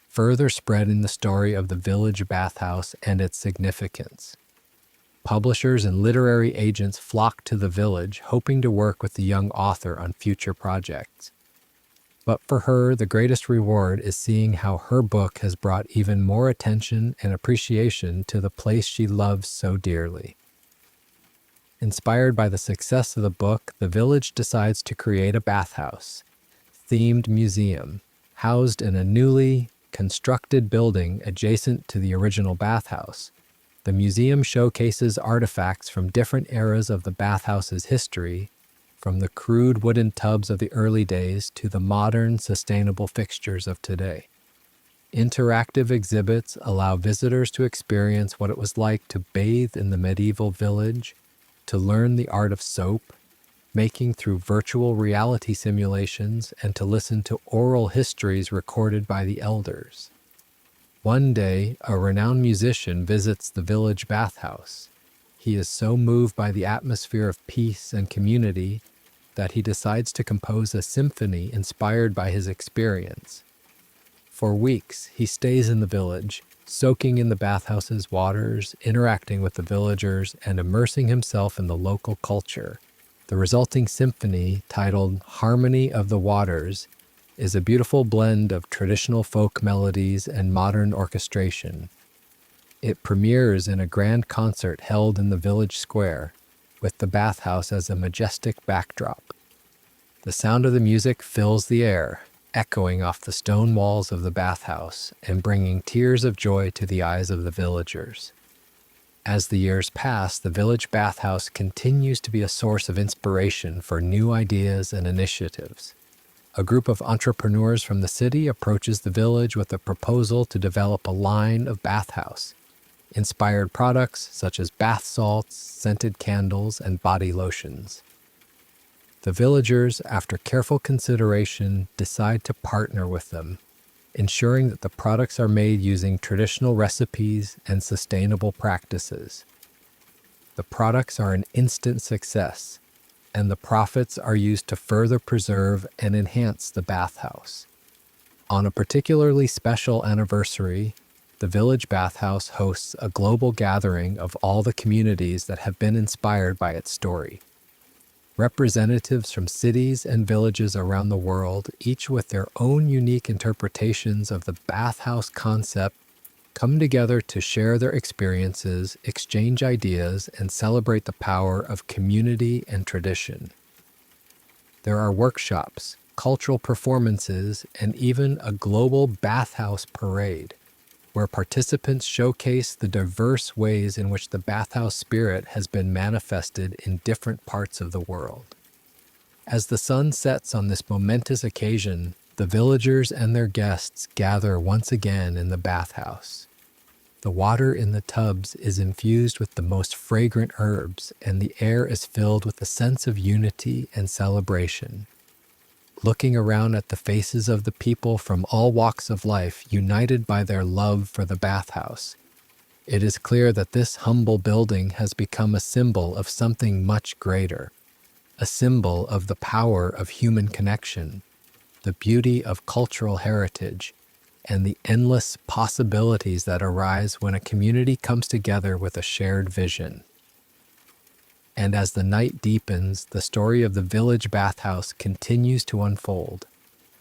further spreading the story of the village bathhouse and its significance. Publishers and literary agents flock to the village, hoping to work with the young author on future projects. But for her, the greatest reward is seeing how her book has brought even more attention and appreciation to the place she loves so dearly. Inspired by the success of the book, the village decides to create a bathhouse themed museum housed in a newly constructed building adjacent to the original bathhouse. The museum showcases artifacts from different eras of the bathhouse's history, from the crude wooden tubs of the early days to the modern, sustainable fixtures of today. Interactive exhibits allow visitors to experience what it was like to bathe in the medieval village, to learn the art of soap, making through virtual reality simulations, and to listen to oral histories recorded by the elders. One day, a renowned musician visits the village bathhouse. He is so moved by the atmosphere of peace and community that he decides to compose a symphony inspired by his experience. For weeks, he stays in the village, soaking in the bathhouse's waters, interacting with the villagers, and immersing himself in the local culture. The resulting symphony, titled Harmony of the Waters, is a beautiful blend of traditional folk melodies and modern orchestration. It premieres in a grand concert held in the village square, with the bathhouse as a majestic backdrop. The sound of the music fills the air, echoing off the stone walls of the bathhouse and bringing tears of joy to the eyes of the villagers. As the years pass, the village bathhouse continues to be a source of inspiration for new ideas and initiatives. A group of entrepreneurs from the city approaches the village with a proposal to develop a line of bathhouse-inspired products such as bath salts, scented candles, and body lotions. The villagers, after careful consideration, decide to partner with them, ensuring that the products are made using traditional recipes and sustainable practices. The products are an instant success, and the profits are used to further preserve and enhance the bathhouse. On a particularly special anniversary, the village bathhouse hosts a global gathering of all the communities that have been inspired by its story. Representatives from cities and villages around the world, each with their own unique interpretations of the bathhouse concept, come together to share their experiences, exchange ideas, and celebrate the power of community and tradition. There are workshops, cultural performances, and even a global bathhouse parade, where participants showcase the diverse ways in which the bathhouse spirit has been manifested in different parts of the world. As the sun sets on this momentous occasion, the villagers and their guests gather once again in the bathhouse. The water in the tubs is infused with the most fragrant herbs, and the air is filled with a sense of unity and celebration. Looking around at the faces of the people from all walks of life, united by their love for the bathhouse, it is clear that this humble building has become a symbol of something much greater, a symbol of the power of human connection, the beauty of cultural heritage, and the endless possibilities that arise when a community comes together with a shared vision. And as the night deepens, the story of the village bathhouse continues to unfold,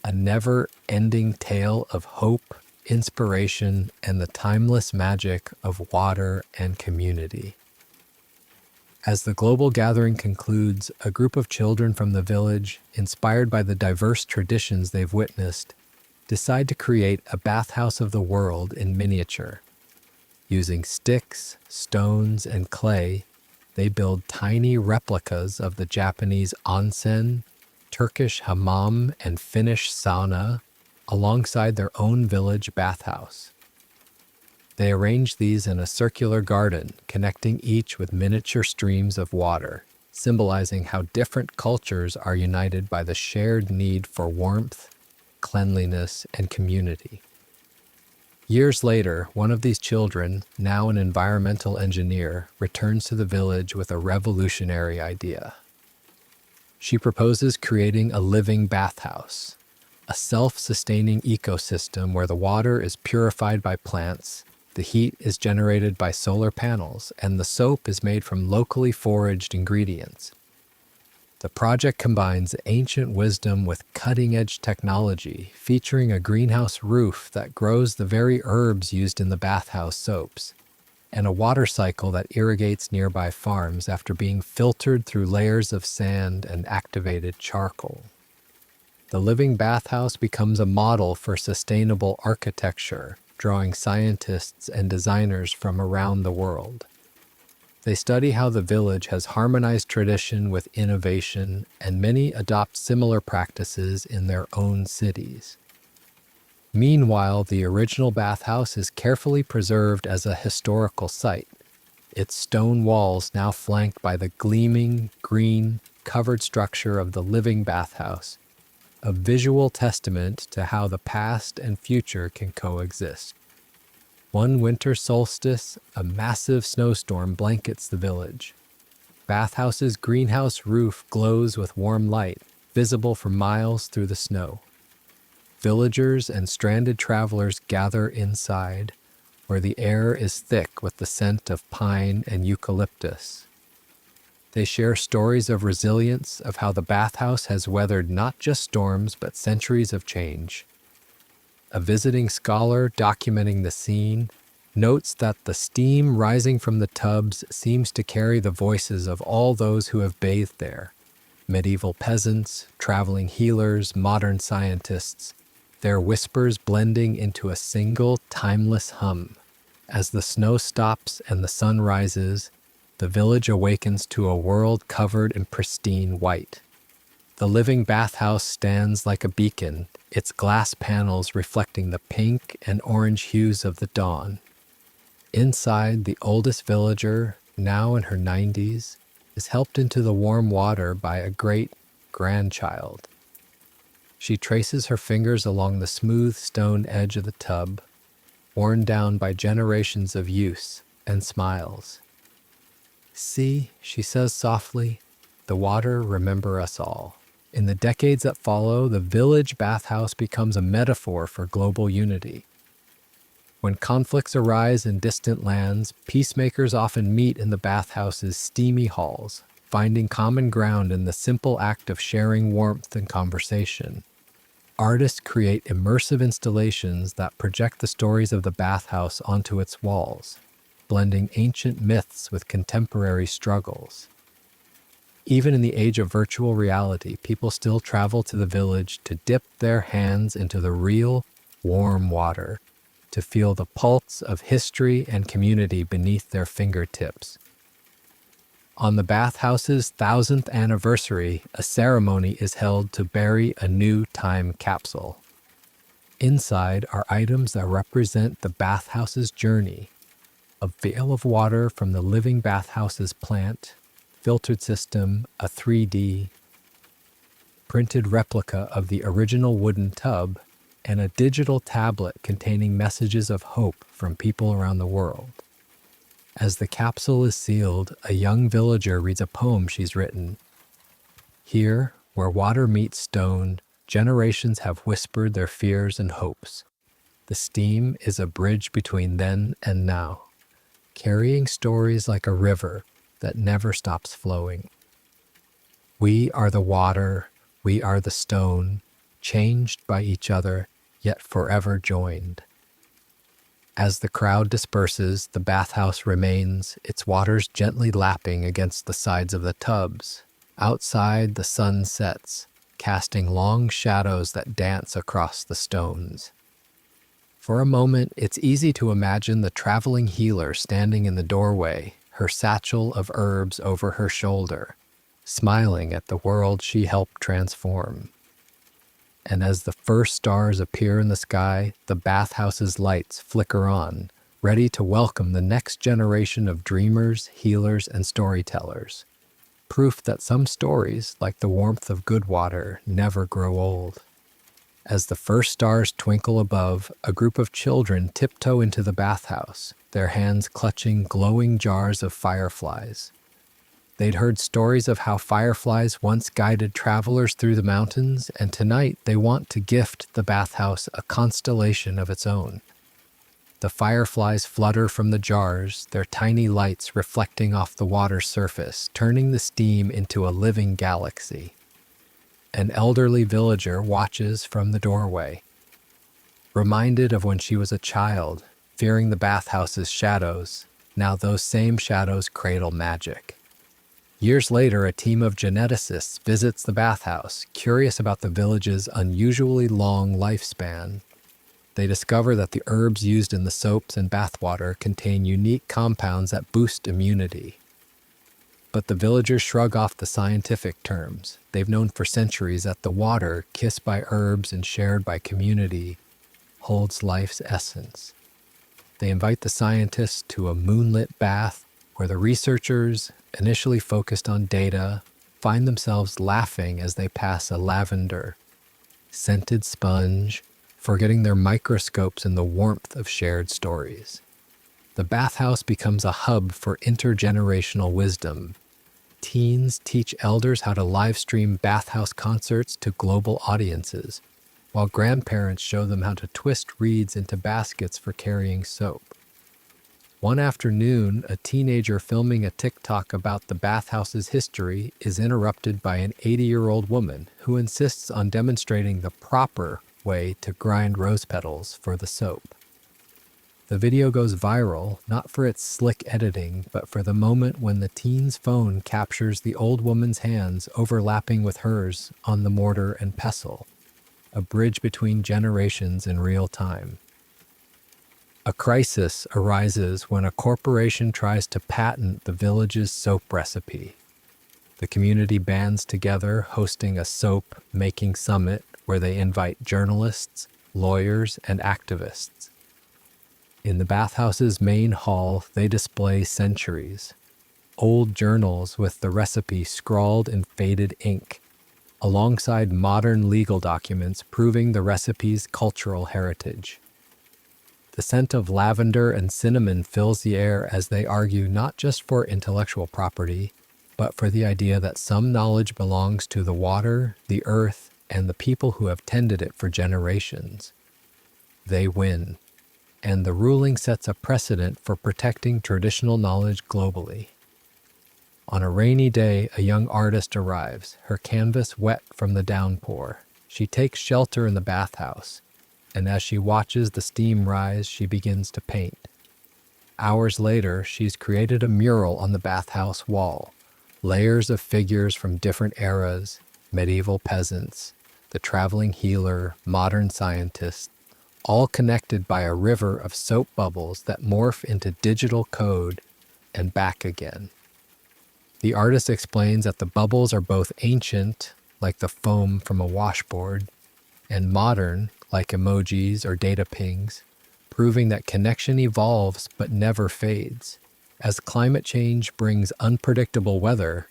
a never-ending tale of hope, inspiration, and the timeless magic of water and community. As the global gathering concludes, a group of children from the village, inspired by the diverse traditions they've witnessed, decide to create a bathhouse of the world in miniature. Using sticks, stones, and clay, they build tiny replicas of the Japanese onsen, Turkish hammam, and Finnish sauna alongside their own village bathhouse. They arrange these in a circular garden, connecting each with miniature streams of water, symbolizing how different cultures are united by the shared need for warmth, cleanliness, and community. Years later, one of these children, now an environmental engineer, returns to the village with a revolutionary idea. She proposes creating a living bathhouse, a self-sustaining ecosystem where the water is purified by plants, the heat is generated by solar panels, and the soap is made from locally foraged ingredients. The project combines ancient wisdom with cutting-edge technology, featuring a greenhouse roof that grows the very herbs used in the bathhouse soaps, and a water cycle that irrigates nearby farms after being filtered through layers of sand and activated charcoal. The living bathhouse becomes a model for sustainable architecture, drawing scientists and designers from around the world. They study how the village has harmonized tradition with innovation, and many adopt similar practices in their own cities. Meanwhile, the original bathhouse is carefully preserved as a historical site, its stone walls now flanked by the gleaming, green, covered structure of the living bathhouse, a visual testament to how the past and future can coexist. One winter solstice, a massive snowstorm blankets the village. Bathhouse's greenhouse roof glows with warm light, visible for miles through the snow. Villagers and stranded travelers gather inside, where the air is thick with the scent of pine and eucalyptus. They share stories of resilience, of how the bathhouse has weathered not just storms but centuries of change. A visiting scholar documenting the scene notes that the steam rising from the tubs seems to carry the voices of all those who have bathed there: medieval peasants, traveling healers, modern scientists, their whispers blending into a single, timeless hum. As the snow stops and the sun rises, the village awakens to a world covered in pristine white. The living bathhouse stands like a beacon, its glass panels reflecting the pink and orange hues of the dawn. Inside, the oldest villager, now in her 90s, is helped into the warm water by a great-grandchild. She traces her fingers along the smooth stone edge of the tub, worn down by generations of use, and smiles. "See," she says softly, "the water remember us all." In the decades that follow, the village bathhouse becomes a metaphor for global unity. When conflicts arise in distant lands, peacemakers often meet in the bathhouse's steamy halls, finding common ground in the simple act of sharing warmth and conversation. Artists create immersive installations that project the stories of the bathhouse onto its walls, blending ancient myths with contemporary struggles. Even in the age of virtual reality, people still travel to the village to dip their hands into the real, warm water, to feel the pulse of history and community beneath their fingertips. On the bathhouse's 1000th anniversary, a ceremony is held to bury a new time capsule. Inside are items that represent the bathhouse's journey: a veil of water from the living bathhouse's plant, filtered system, a 3D printed replica of the original wooden tub, and a digital tablet containing messages of hope from people around the world. As the capsule is sealed, a young villager reads a poem she's written. Here, where water meets stone, generations have whispered their fears and hopes. The steam is a bridge between then and now, carrying stories like a river that never stops flowing. We are the water, we are the stone, changed by each other, yet forever joined. As the crowd disperses, the bathhouse remains, its waters gently lapping against the sides of the tubs. Outside, the sun sets, casting long shadows that dance across the stones. For a moment, it's easy to imagine the traveling healer standing in the doorway, her satchel of herbs over her shoulder, smiling at the world she helped transform. And as the first stars appear in the sky, the bathhouse's lights flicker on, ready to welcome the next generation of dreamers, healers, and storytellers. Proof that some stories, like the warmth of good water, never grow old. As the first stars twinkle above, a group of children tiptoe into the bathhouse, their hands clutching glowing jars of fireflies. They'd heard stories of how fireflies once guided travelers through the mountains, and tonight they want to gift the bathhouse a constellation of its own. The fireflies flutter from the jars, their tiny lights reflecting off the water's surface, turning the steam into a living galaxy. An elderly villager watches from the doorway, reminded of when she was a child, fearing the bathhouse's shadows. Now those same shadows cradle magic. Years later, a team of geneticists visits the bathhouse, curious about the village's unusually long lifespan. They discover that the herbs used in the soaps and bathwater contain unique compounds that boost immunity. But the villagers shrug off the scientific terms. They've known for centuries that the water, kissed by herbs and shared by community, holds life's essence. They invite the scientists to a moonlit bath where the researchers, initially focused on data, find themselves laughing as they pass a lavender, scented sponge, forgetting their microscopes in the warmth of shared stories. The bathhouse becomes a hub for intergenerational wisdom. Teens teach elders how to live stream bathhouse concerts to global audiences, while grandparents show them how to twist reeds into baskets for carrying soap. One afternoon, a teenager filming a TikTok about the bathhouse's history is interrupted by an 80-year-old woman who insists on demonstrating the proper way to grind rose petals for the soap. The video goes viral, not for its slick editing, but for the moment when the teen's phone captures the old woman's hands overlapping with hers on the mortar and pestle, a bridge between generations in real time. A crisis arises when a corporation tries to patent the village's soap recipe. The community bands together, hosting a soap-making summit where they invite journalists, lawyers, and activists. In the bathhouse's main hall, they display centuries, old journals with the recipe scrawled in faded ink, alongside modern legal documents proving the recipe's cultural heritage. The scent of lavender and cinnamon fills the air as they argue not just for intellectual property, but for the idea that some knowledge belongs to the water, the earth, and the people who have tended it for generations. They win, and the ruling sets a precedent for protecting traditional knowledge globally. On a rainy day, a young artist arrives, her canvas wet from the downpour. She takes shelter in the bathhouse, and as she watches the steam rise, she begins to paint. Hours later, she's created a mural on the bathhouse wall. Layers of figures from different eras, medieval peasants, the traveling healer, modern scientist, all connected by a river of soap bubbles that morph into digital code and back again. The artist explains that the bubbles are both ancient, like the foam from a washboard, and modern, like emojis or data pings, proving that connection evolves but never fades. As climate change brings unpredictable weather,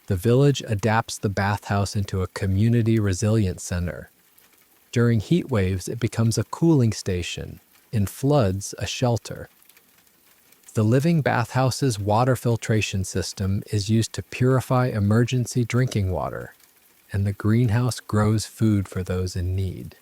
the village adapts the bathhouse into a community resilience center. During heat waves, it becomes a cooling station. In floods, a shelter. The living bathhouse's water filtration system is used to purify emergency drinking water, and the greenhouse grows food for those in need.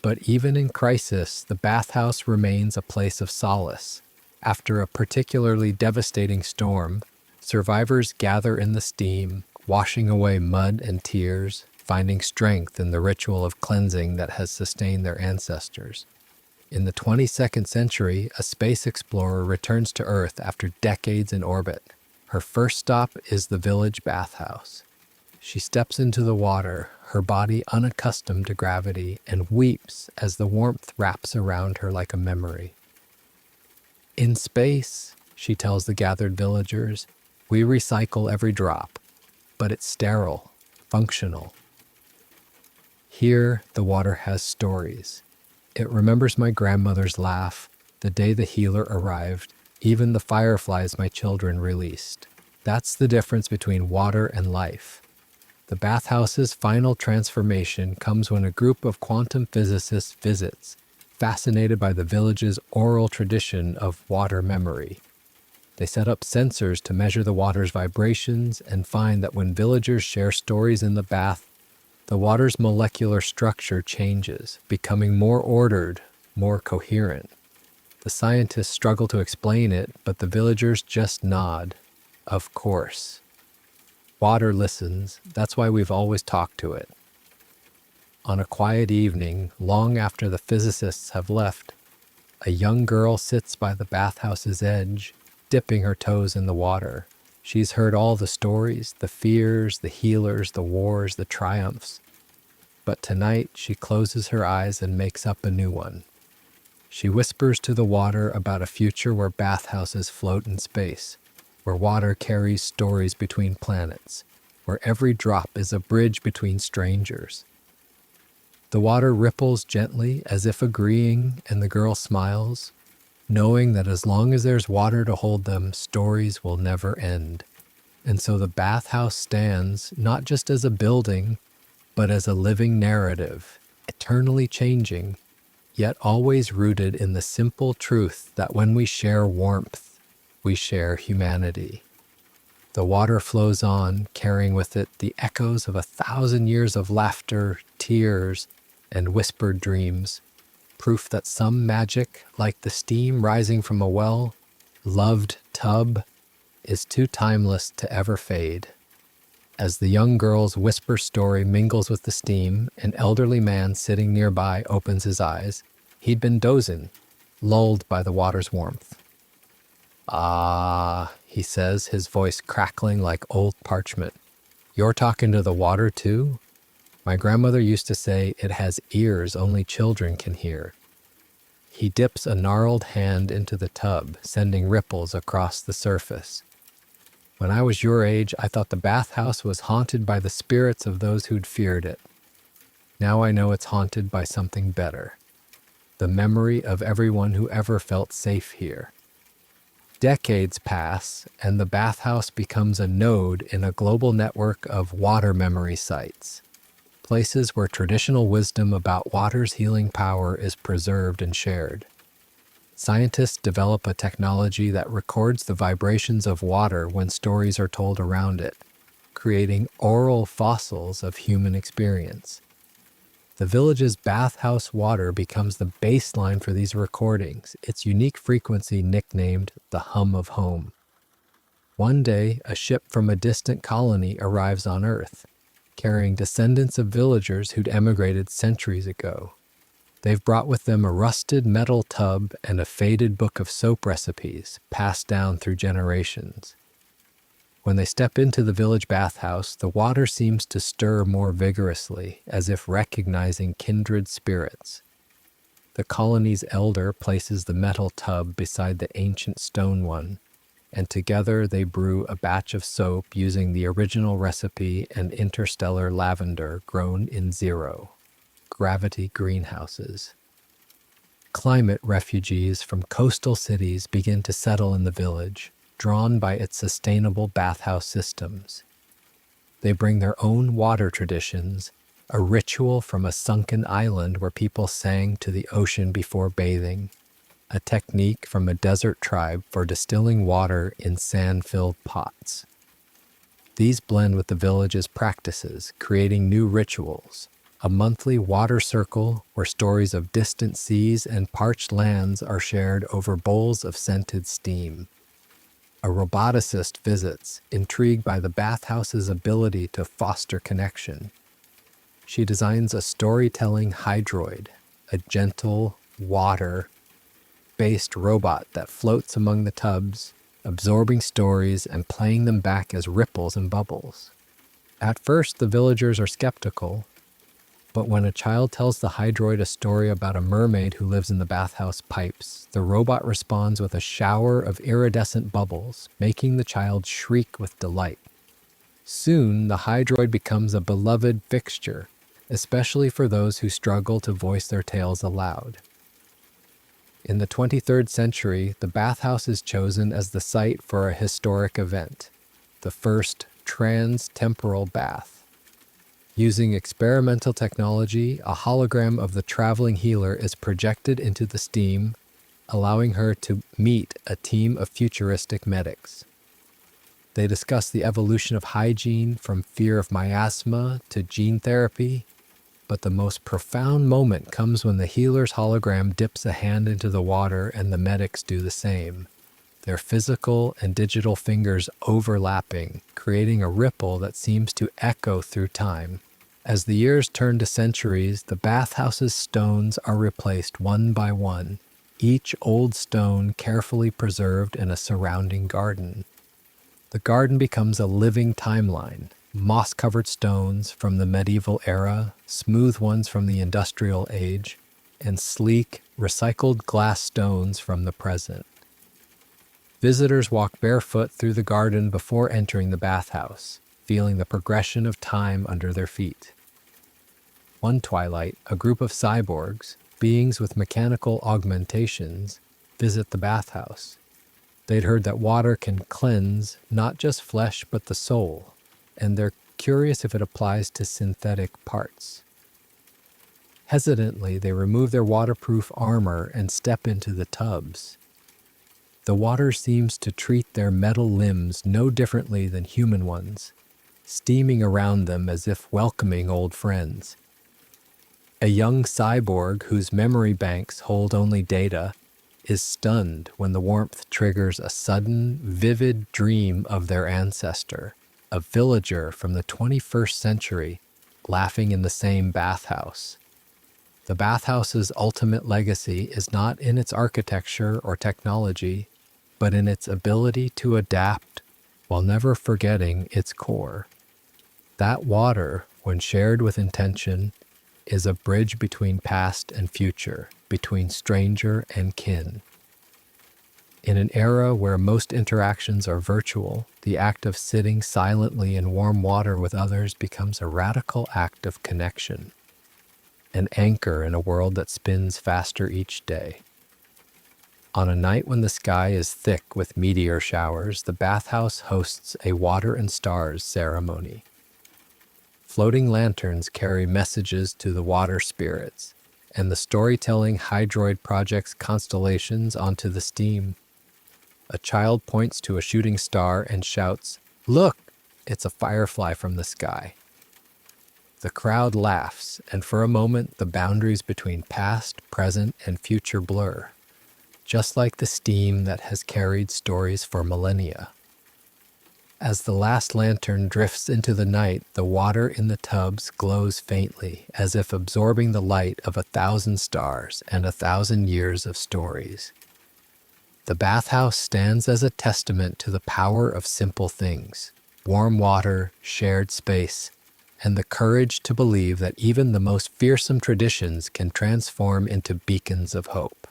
But even in crisis, the bathhouse remains a place of solace. After a particularly devastating storm, survivors gather in the steam, washing away mud and tears, finding strength in the ritual of cleansing that has sustained their ancestors. In the 22nd century, a space explorer returns to Earth after decades in orbit. Her first stop is the village bathhouse. She steps into the water, her body unaccustomed to gravity, and weeps as the warmth wraps around her like a memory. In space, she tells the gathered villagers, we recycle every drop, but it's sterile, functional. Here, the water has stories. It remembers my grandmother's laugh, the day the healer arrived, even the fireflies my children released. That's the difference between water and life. The bathhouse's final transformation comes when a group of quantum physicists visits, fascinated by the village's oral tradition of water memory. They set up sensors to measure the water's vibrations and find that when villagers share stories in the bath, the water's molecular structure changes, becoming more ordered, more coherent. The scientists struggle to explain it, but the villagers just nod. Of course. Water listens. That's why we've always talked to it. On a quiet evening, long after the physicists have left, a young girl sits by the bathhouse's edge, dipping her toes in the water. She's heard all the stories, the fears, the healers, the wars, the triumphs. But tonight, she closes her eyes and makes up a new one. She whispers to the water about a future where bathhouses float in space, where water carries stories between planets, where every drop is a bridge between strangers. The water ripples gently as if agreeing, and the girl smiles, knowing that as long as there's water to hold them, stories will never end. And so the bathhouse stands not just as a building, but as a living narrative, eternally changing, yet always rooted in the simple truth that when we share warmth, we share humanity. The water flows on, carrying with it the echoes of 1,000 years of laughter, tears, and whispered dreams, proof that some magic, like the steam rising from a well-loved tub, is too timeless to ever fade. As the young girl's whisper story mingles with the steam, an elderly man sitting nearby opens his eyes. He'd been dozing, lulled by the water's warmth. "Ah," he says, his voice crackling like old parchment. "You're talking to the water too? My grandmother used to say it has ears only children can hear." He dips a gnarled hand into the tub, sending ripples across the surface. "When I was your age, I thought the bathhouse was haunted by the spirits of those who'd feared it. Now I know it's haunted by something better. The memory of everyone who ever felt safe here." Decades pass, and the bathhouse becomes a node in a global network of water memory sites, places where traditional wisdom about water's healing power is preserved and shared. Scientists develop a technology that records the vibrations of water when stories are told around it, creating oral fossils of human experience. The village's bathhouse water becomes the baseline for these recordings, its unique frequency nicknamed the hum of home. One day, a ship from a distant colony arrives on Earth, carrying descendants of villagers who'd emigrated centuries ago. They've brought with them a rusted metal tub and a faded book of soap recipes passed down through generations. When they step into the village bathhouse, the water seems to stir more vigorously, as if recognizing kindred spirits. The colony's elder places the metal tub beside the ancient stone one, and together they brew a batch of soap using the original recipe and interstellar lavender grown in zero gravity greenhouses. Climate refugees from coastal cities begin to settle in the village, drawn by its sustainable bathhouse systems. They bring their own water traditions, a ritual from a sunken island where people sang to the ocean before bathing, a technique from a desert tribe for distilling water in sand-filled pots. These blend with the village's practices, creating new rituals, a monthly water circle where stories of distant seas and parched lands are shared over bowls of scented steam. A roboticist visits, intrigued by the bathhouse's ability to foster connection. She designs a storytelling hydroid, a gentle, water-based robot that floats among the tubs, absorbing stories and playing them back as ripples and bubbles. At first, the villagers are skeptical, but when a child tells the hydroid a story about a mermaid who lives in the bathhouse pipes, the robot responds with a shower of iridescent bubbles, making the child shriek with delight. Soon, the hydroid becomes a beloved fixture, especially for those who struggle to voice their tales aloud. In the 23rd century, the bathhouse is chosen as the site for a historic event, the first trans-temporal bath. Using experimental technology, a hologram of the traveling healer is projected into the steam, allowing her to meet a team of futuristic medics. They discuss the evolution of hygiene from fear of miasma to gene therapy, But the most profound moment comes when the healer's hologram dips a hand into the water and the medics do the same, their physical and digital fingers overlapping, creating a ripple that seems to echo through time. As the years turn to centuries, the bathhouse's stones are replaced one by one, each old stone carefully preserved in a surrounding garden. The garden becomes a living timeline, moss-covered stones from the medieval era, smooth ones from the industrial age, and sleek, recycled glass stones from the present. Visitors walk barefoot through the garden before entering the bathhouse, feeling the progression of time under their feet. One twilight, a group of cyborgs, beings with mechanical augmentations, visit the bathhouse. They'd heard that water can cleanse not just flesh but the soul, and they're curious if it applies to synthetic parts. Hesitantly, they remove their waterproof armor and step into the tubs. The water seems to treat their metal limbs no differently than human ones, steaming around them as if welcoming old friends. A young cyborg whose memory banks hold only data is stunned when the warmth triggers a sudden, vivid dream of their ancestor, a villager from the 21st century, laughing in the same bathhouse. The bathhouse's ultimate legacy is not in its architecture or technology, but in its ability to adapt while never forgetting its core. That water, when shared with intention, is a bridge between past and future, between stranger and kin. In an era where most interactions are virtual, the act of sitting silently in warm water with others becomes a radical act of connection, an anchor in a world that spins faster each day. On a night when the sky is thick with meteor showers, the bathhouse hosts a water and stars ceremony. Floating lanterns carry messages to the water spirits, and the storytelling hydroid projects constellations onto the steam. A child points to a shooting star and shouts, "Look, it's a firefly from the sky." The crowd laughs, and for a moment the boundaries between past, present, and future blur, just like the steam that has carried stories for millennia. As the last lantern drifts into the night, the water in the tubs glows faintly, as if absorbing the light of 1,000 stars and 1,000 years of stories. The bathhouse stands as a testament to the power of simple things: warm water, shared space, and the courage to believe that even the most fearsome traditions can transform into beacons of hope.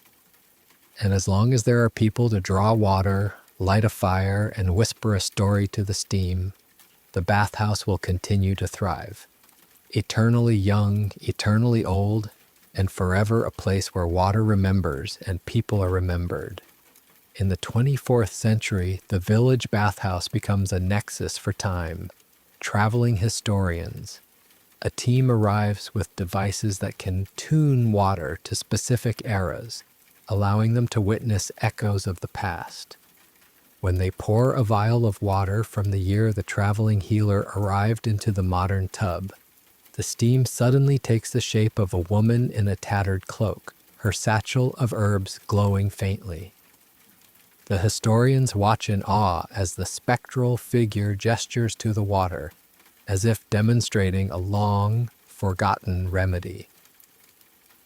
And as long as there are people to draw water, light a fire, and whisper a story to the steam, the bathhouse will continue to thrive. Eternally young, eternally old, and forever a place where water remembers and people are remembered. In the 24th century, the village bathhouse becomes a nexus for time. Traveling historians. A team arrives with devices that can tune water to specific eras, allowing them to witness echoes of the past. When they pour a vial of water from the year the traveling healer arrived into the modern tub, the steam suddenly takes the shape of a woman in a tattered cloak, her satchel of herbs glowing faintly. The historians watch in awe as the spectral figure gestures to the water, as if demonstrating a long, forgotten remedy.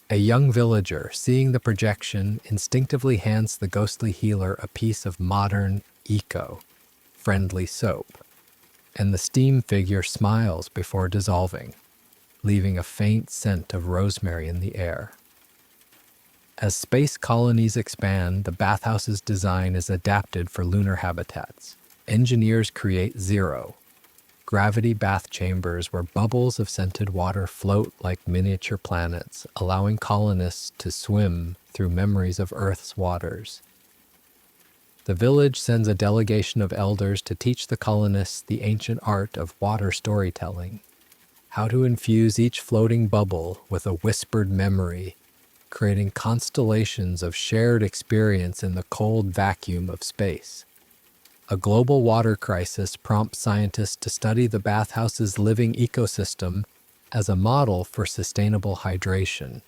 A young villager, seeing the projection, instinctively hands the ghostly healer a piece of modern, eco-friendly soap, and the steam figure smiles before dissolving, leaving a faint scent of rosemary in the air. As space colonies expand, the bathhouse's design is adapted for lunar habitats. Engineers create zero gravity bath chambers where bubbles of scented water float like miniature planets, allowing colonists to swim through memories of Earth's waters. The village sends a delegation of elders to teach the colonists the ancient art of water storytelling, how to infuse each floating bubble with a whispered memory, creating constellations of shared experience in the cold vacuum of space. A global water crisis prompts scientists to study the bathhouse's living ecosystem, as a model for sustainable hydration.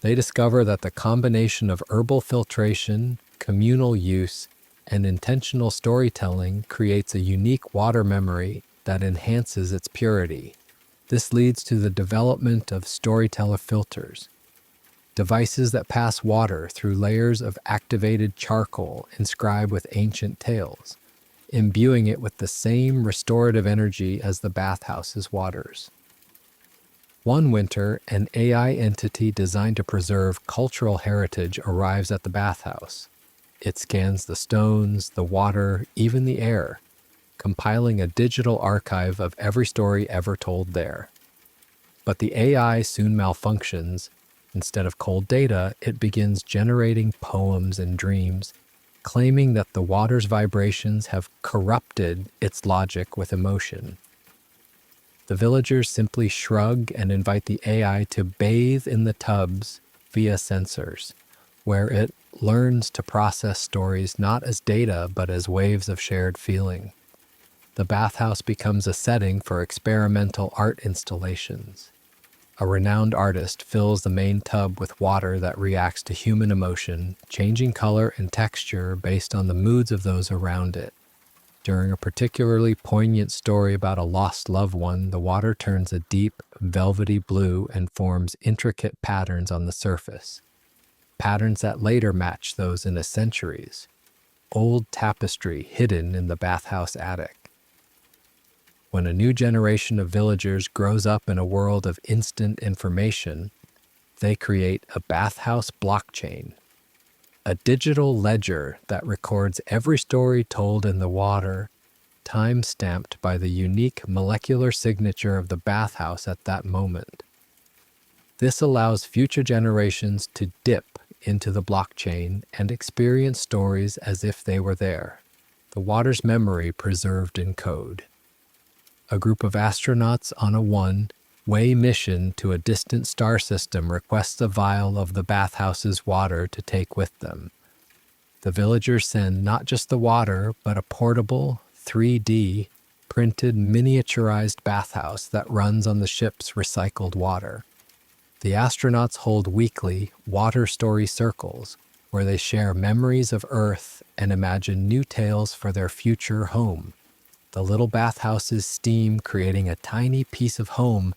They discover that the combination of herbal filtration, communal use, and intentional storytelling creates a unique water memory that enhances its purity. This leads to the development of storyteller filters, devices that pass water through layers of activated charcoal inscribed with ancient tales, imbuing it with the same restorative energy as the bathhouse's waters. One winter, an AI entity designed to preserve cultural heritage arrives at the bathhouse. It scans the stones, the water, even the air, compiling a digital archive of every story ever told there. But the AI soon malfunctions. Instead of cold data, it begins generating poems and dreams, claiming that the water's vibrations have corrupted its logic with emotion. The villagers simply shrug and invite the AI to bathe in the tubs via sensors, where it learns to process stories not as data but as waves of shared feeling. The bathhouse becomes a setting for experimental art installations. A renowned artist fills the main tub with water that reacts to human emotion, changing color and texture based on the moods of those around it. During a particularly poignant story about a lost loved one, the water turns a deep, velvety blue and forms intricate patterns on the surface. Patterns that later match those in a centuries old tapestry hidden in the bathhouse attic. When a new generation of villagers grows up in a world of instant information, they create a bathhouse blockchain, a digital ledger that records every story told in the water, time-stamped by the unique molecular signature of the bathhouse at that moment. This allows future generations to dip into the blockchain and experience stories as if they were there, the water's memory preserved in code. A group of astronauts on a one-way mission to a distant star system requests a vial of the bathhouse's water to take with them. The villagers send not just the water, but a portable, 3D, printed miniaturized bathhouse that runs on the ship's recycled water. The astronauts hold weekly water story circles where they share memories of Earth and imagine new tales for their future home. The little bathhouse's steam creating a tiny piece of home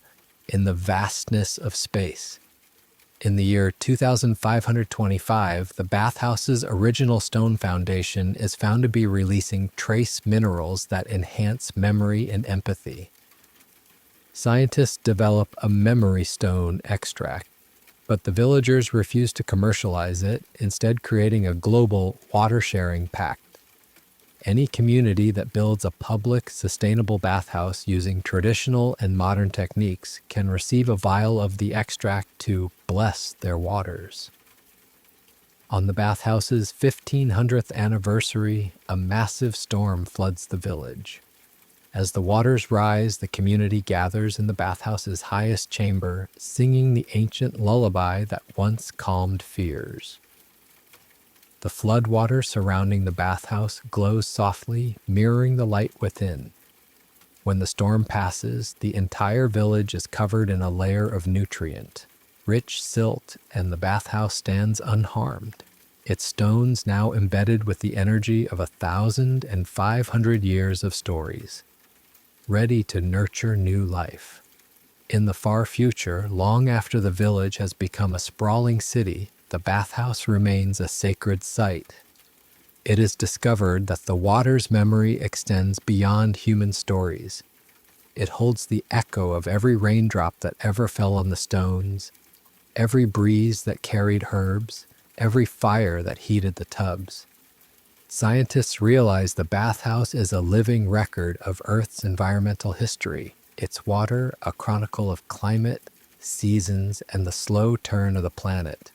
in the vastness of space. In the year 2525, the bathhouse's original stone foundation is found to be releasing trace minerals that enhance memory and empathy. Scientists develop a memory stone extract, but the villagers refuse to commercialize it, instead creating a global water-sharing pact. Any community that builds a public, sustainable bathhouse using traditional and modern techniques can receive a vial of the extract to bless their waters. On the bathhouse's 1500th anniversary, a massive storm floods the village. As the waters rise, the community gathers in the bathhouse's highest chamber, singing the ancient lullaby that once calmed fears. The floodwater surrounding the bathhouse glows softly, mirroring the light within. When the storm passes, the entire village is covered in a layer of nutrient, rich silt, and the bathhouse stands unharmed, its stones now embedded with the energy of 1,500 years of stories, ready to nurture new life. In the far future, long after the village has become a sprawling city, the bathhouse remains a sacred site. It is discovered that the water's memory extends beyond human stories. It holds the echo of every raindrop that ever fell on the stones, every breeze that carried herbs, every fire that heated the tubs. Scientists realize the bathhouse is a living record of Earth's environmental history, its water a chronicle of climate, seasons, and the slow turn of the planet.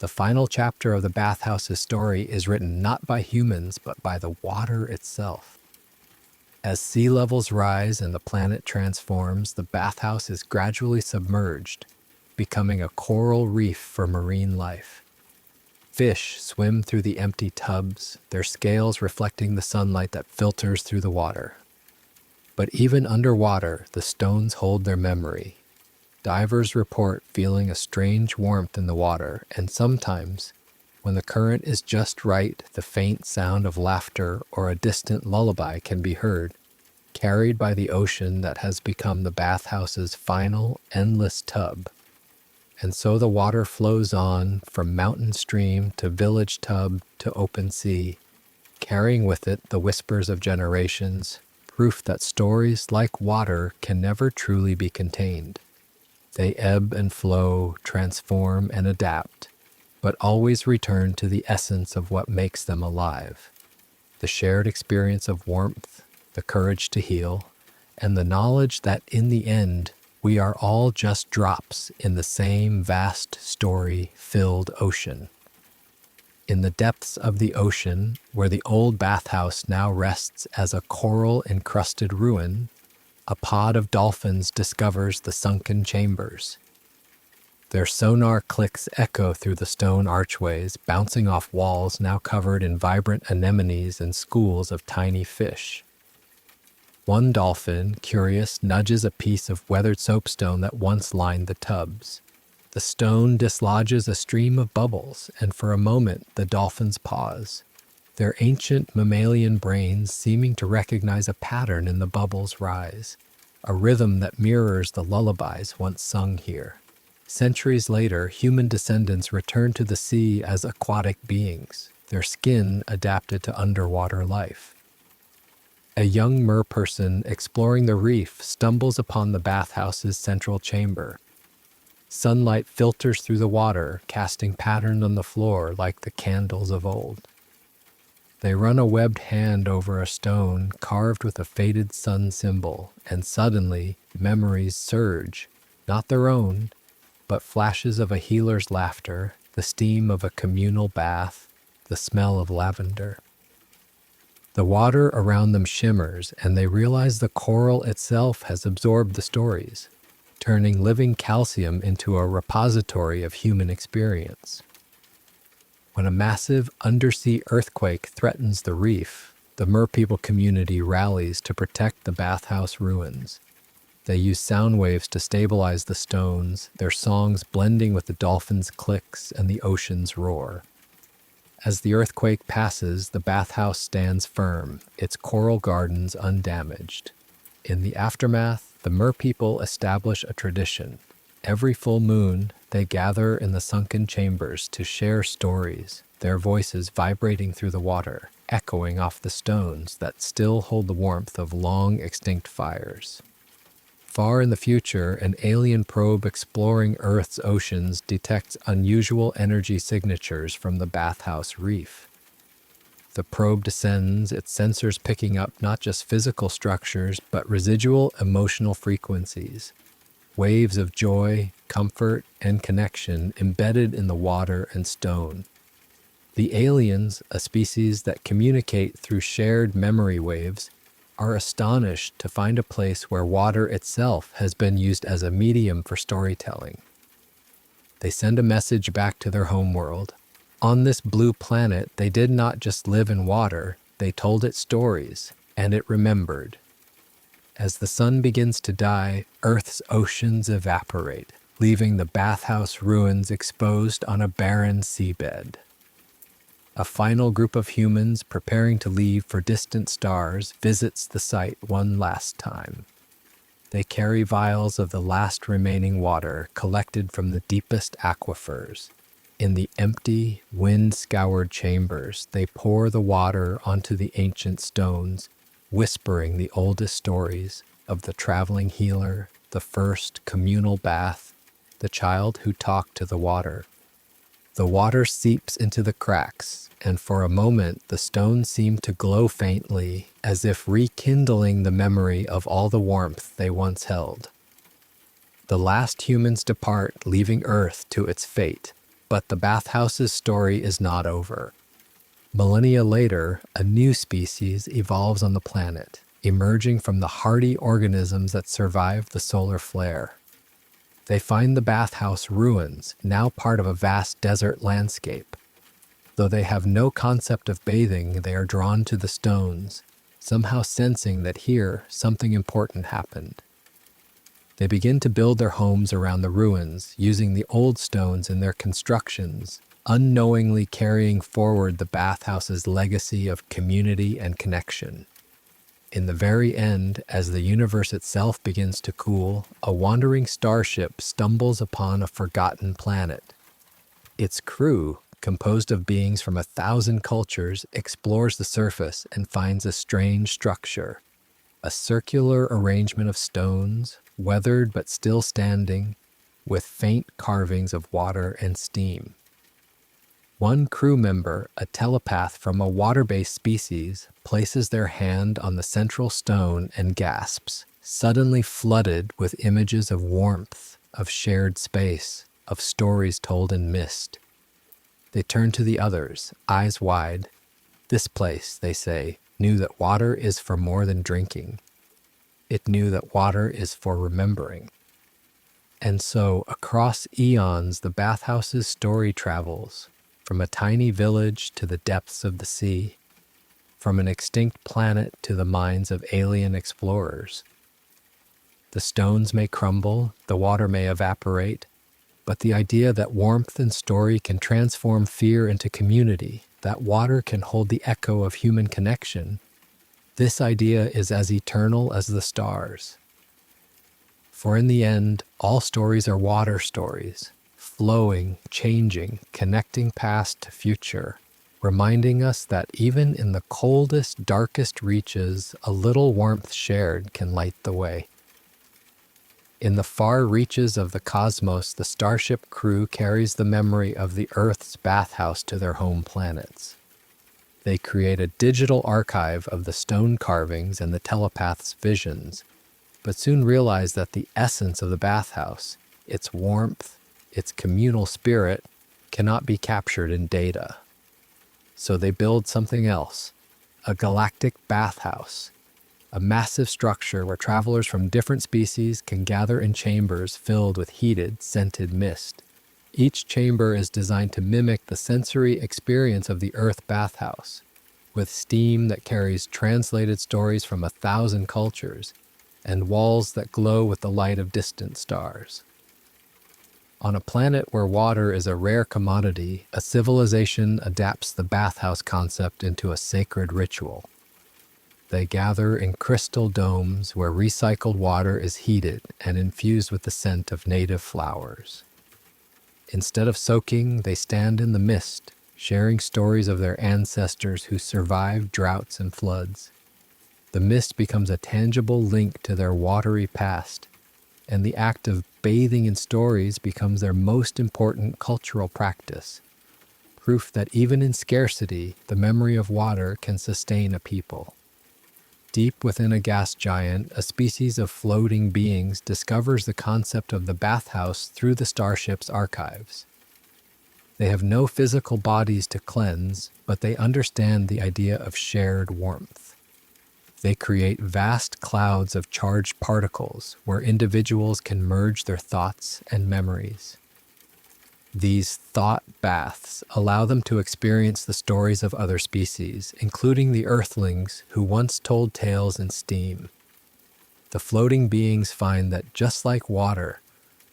The final chapter of the bathhouse's story is written not by humans, but by the water itself. As sea levels rise and the planet transforms, the bathhouse is gradually submerged, becoming a coral reef for marine life. Fish swim through the empty tubs, their scales reflecting the sunlight that filters through the water. But even underwater, the stones hold their memory. Divers report feeling a strange warmth in the water, and sometimes, when the current is just right, the faint sound of laughter or a distant lullaby can be heard, carried by the ocean that has become the bathhouse's final, endless tub. And so the water flows on from mountain stream to village tub to open sea, carrying with it the whispers of generations, proof that stories like water can never truly be contained. They ebb and flow, transform and adapt, but always return to the essence of what makes them alive. The shared experience of warmth, the courage to heal, and the knowledge that in the end, we are all just drops in the same vast story-filled ocean. In the depths of the ocean, where the old bathhouse now rests as a coral-encrusted ruin, a pod of dolphins discovers the sunken chambers. Their sonar clicks echo through the stone archways, bouncing off walls now covered in vibrant anemones and schools of tiny fish. One dolphin, curious, nudges a piece of weathered soapstone that once lined the tubs. The stone dislodges a stream of bubbles, and for a moment the dolphins pause, their ancient mammalian brains seeming to recognize a pattern in the bubbles' rise, a rhythm that mirrors the lullabies once sung here. Centuries later, human descendants return to the sea as aquatic beings, their skin adapted to underwater life. A young merperson exploring the reef stumbles upon the bathhouse's central chamber. Sunlight filters through the water, casting patterns on the floor like the candles of old. They run a webbed hand over a stone carved with a faded sun symbol, and suddenly memories surge, not their own, but flashes of a healer's laughter, the steam of a communal bath, the smell of lavender. The water around them shimmers, and they realize the coral itself has absorbed the stories, turning living calcium into a repository of human experience. When a massive undersea earthquake threatens the reef, the merpeople community rallies to protect the bathhouse ruins. They use sound waves to stabilize the stones, their songs blending with the dolphins' clicks and the ocean's roar. As the earthquake passes, the bathhouse stands firm, its coral gardens undamaged. In the aftermath, the merpeople establish a tradition. Every full moon, they gather in the sunken chambers to share stories, their voices vibrating through the water, echoing off the stones that still hold the warmth of long-extinct fires. Far in the future, an alien probe exploring Earth's oceans detects unusual energy signatures from the bathhouse reef. The probe descends, its sensors picking up not just physical structures, but residual emotional frequencies, waves of joy, comfort, and connection embedded in the water and stone. The aliens, a species that communicate through shared memory waves, are astonished to find a place where water itself has been used as a medium for storytelling. They send a message back to their homeworld. On this blue planet, they did not just live in water, they told it stories, and it remembered. As the sun begins to die, Earth's oceans evaporate, leaving the bathhouse ruins exposed on a barren seabed. A final group of humans preparing to leave for distant stars visits the site one last time. They carry vials of the last remaining water collected from the deepest aquifers. In the empty, wind-scoured chambers, they pour the water onto the ancient stones, whispering the oldest stories of the traveling healer, the first communal bath, the child who talked to the water. The water seeps into the cracks, and for a moment the stones seem to glow faintly, as if rekindling the memory of all the warmth they once held. The last humans depart, leaving Earth to its fate, but the bathhouse's story is not over. Millennia later, a new species evolves on the planet, emerging from the hardy organisms that survived the solar flare. They find the bathhouse ruins, now part of a vast desert landscape. Though they have no concept of bathing, they are drawn to the stones, somehow sensing that here something important happened. They begin to build their homes around the ruins, using the old stones in their constructions, unknowingly carrying forward the bathhouse's legacy of community and connection. In the very end, as the universe itself begins to cool, a wandering starship stumbles upon a forgotten planet. Its crew, composed of beings from 1,000 cultures, explores the surface and finds a strange structure. A circular arrangement of stones, weathered but still standing, with faint carvings of water and steam. One crew member, a telepath from a water-based species, places their hand on the central stone and gasps, suddenly flooded with images of warmth, of shared space, of stories told in mist. They turn to the others, eyes wide. This place, they say, knew that water is for more than drinking. It knew that water is for remembering. And so, across eons, the bathhouse's story travels, from a tiny village to the depths of the sea, from an extinct planet to the minds of alien explorers. The stones may crumble, the water may evaporate, but the idea that warmth and story can transform fear into community, that water can hold the echo of human connection, this idea is as eternal as the stars. For in the end, all stories are water stories, flowing, changing, connecting past to future, reminding us that even in the coldest, darkest reaches, a little warmth shared can light the way. In the far reaches of the cosmos, the starship crew carries the memory of the Earth's bathhouse to their home planets. They create a digital archive of the stone carvings and the telepath's visions, but soon realize that the essence of the bathhouse, its warmth, its communal spirit, cannot be captured in data. So they build something else, a galactic bathhouse, a massive structure where travelers from different species can gather in chambers filled with heated, scented mist. Each chamber is designed to mimic the sensory experience of the Earth bathhouse, with steam that carries translated stories from 1,000 cultures, and walls that glow with the light of distant stars. On a planet where water is a rare commodity, a civilization adapts the bathhouse concept into a sacred ritual. They gather in crystal domes where recycled water is heated and infused with the scent of native flowers. Instead of soaking, they stand in the mist, sharing stories of their ancestors who survived droughts and floods. The mist becomes a tangible link to their watery past, and the act of bathing in stories becomes their most important cultural practice, proof that even in scarcity, the memory of water can sustain a people. Deep within a gas giant, a species of floating beings discovers the concept of the bathhouse through the starship's archives. They have no physical bodies to cleanse, but they understand the idea of shared warmth. They create vast clouds of charged particles where individuals can merge their thoughts and memories. These thought baths allow them to experience the stories of other species, including the Earthlings who once told tales in steam. The floating beings find that just like water,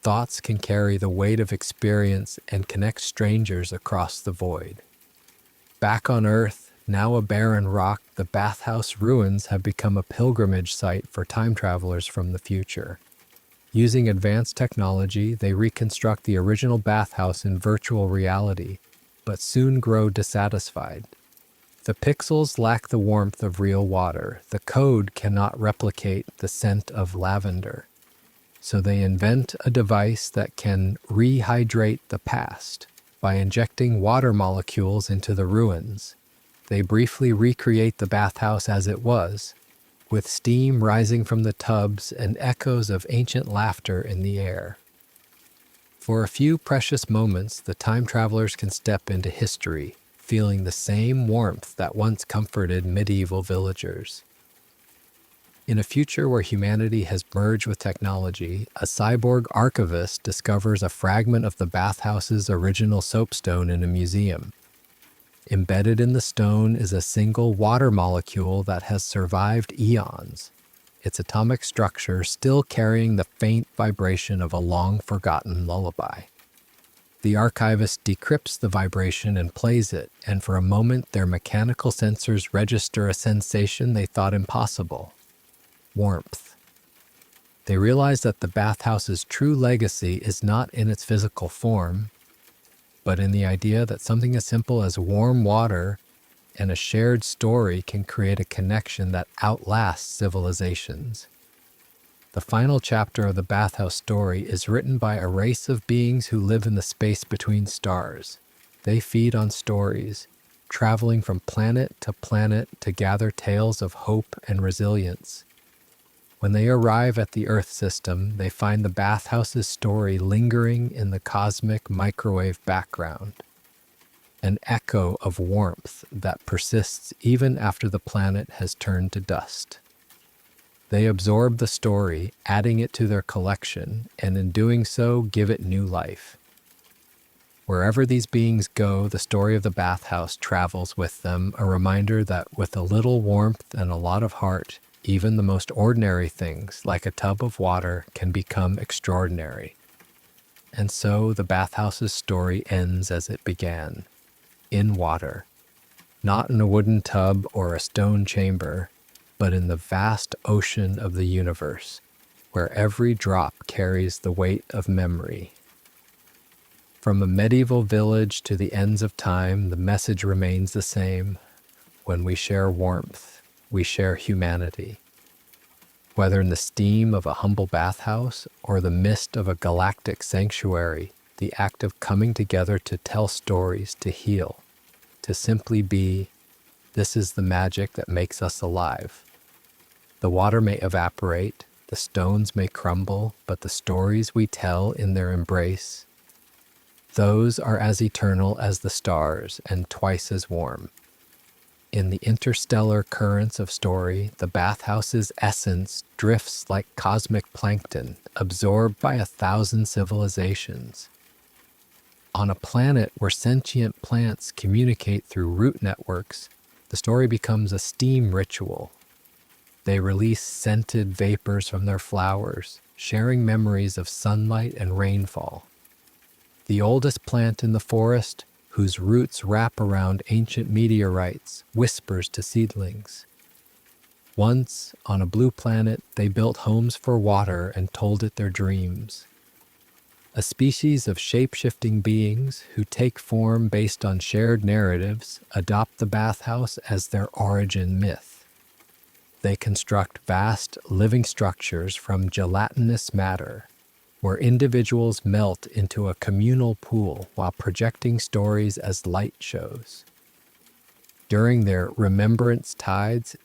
thoughts can carry the weight of experience and connect strangers across the void. Back on Earth, now a barren rock, the bathhouse ruins have become a pilgrimage site for time travelers from the future. Using advanced technology, they reconstruct the original bathhouse in virtual reality, but soon grow dissatisfied. The pixels lack the warmth of real water. The code cannot replicate the scent of lavender. So they invent a device that can rehydrate the past by injecting water molecules into the ruins. They briefly recreate the bathhouse as it was, with steam rising from the tubs and echoes of ancient laughter in the air. For a few precious moments, the time travelers can step into history, feeling the same warmth that once comforted medieval villagers. In a future where humanity has merged with technology, a cyborg archivist discovers a fragment of the bathhouse's original soapstone in a museum. Embedded in the stone is a single water molecule that has survived eons, its atomic structure still carrying the faint vibration of a long-forgotten lullaby. The archivist decrypts the vibration and plays it, and for a moment their mechanical sensors register a sensation they thought impossible: warmth. They realize that the bathhouse's true legacy is not in its physical form, but in the idea that something as simple as warm water and a shared story can create a connection that outlasts civilizations. The final chapter of the bathhouse story is written by a race of beings who live in the space between stars. They feed on stories, traveling from planet to gather tales of hope and resilience. When they arrive at the Earth system, they find the bathhouse's story lingering in the cosmic microwave background, an echo of warmth that persists even after the planet has turned to dust. They absorb the story, adding it to their collection, and in doing so, give it new life. Wherever these beings go, the story of the bathhouse travels with them, a reminder that with a little warmth and a lot of heart, even the most ordinary things, like a tub of water, can become extraordinary. And so the bathhouse's story ends as it began, in water, not in a wooden tub or a stone chamber, but in the vast ocean of the universe, where every drop carries the weight of memory. From a medieval village to the ends of time, the message remains the same. When we share warmth, we share humanity. Whether in the steam of a humble bathhouse or the mist of a galactic sanctuary, the act of coming together to tell stories, to heal, to simply be, this is the magic that makes us alive. The water may evaporate, the stones may crumble, but the stories we tell in their embrace, those are as eternal as the stars and twice as warm. In the interstellar currents of story, the bathhouse's essence drifts like cosmic plankton, absorbed by 1,000 civilizations. On a planet where sentient plants communicate through root networks, the story becomes a steam ritual. They release scented vapors from their flowers, sharing memories of sunlight and rainfall. The oldest plant in the forest, whose roots wrap around ancient meteorites, whispers to seedlings. Once, on a blue planet, they built homes for water and told it their dreams. A species of shape-shifting beings who take form based on shared narratives adopt the bathhouse as their origin myth. They construct vast, living structures from gelatinous matter, where individuals melt into a communal pool while projecting stories as light shows. During their remembrance tides,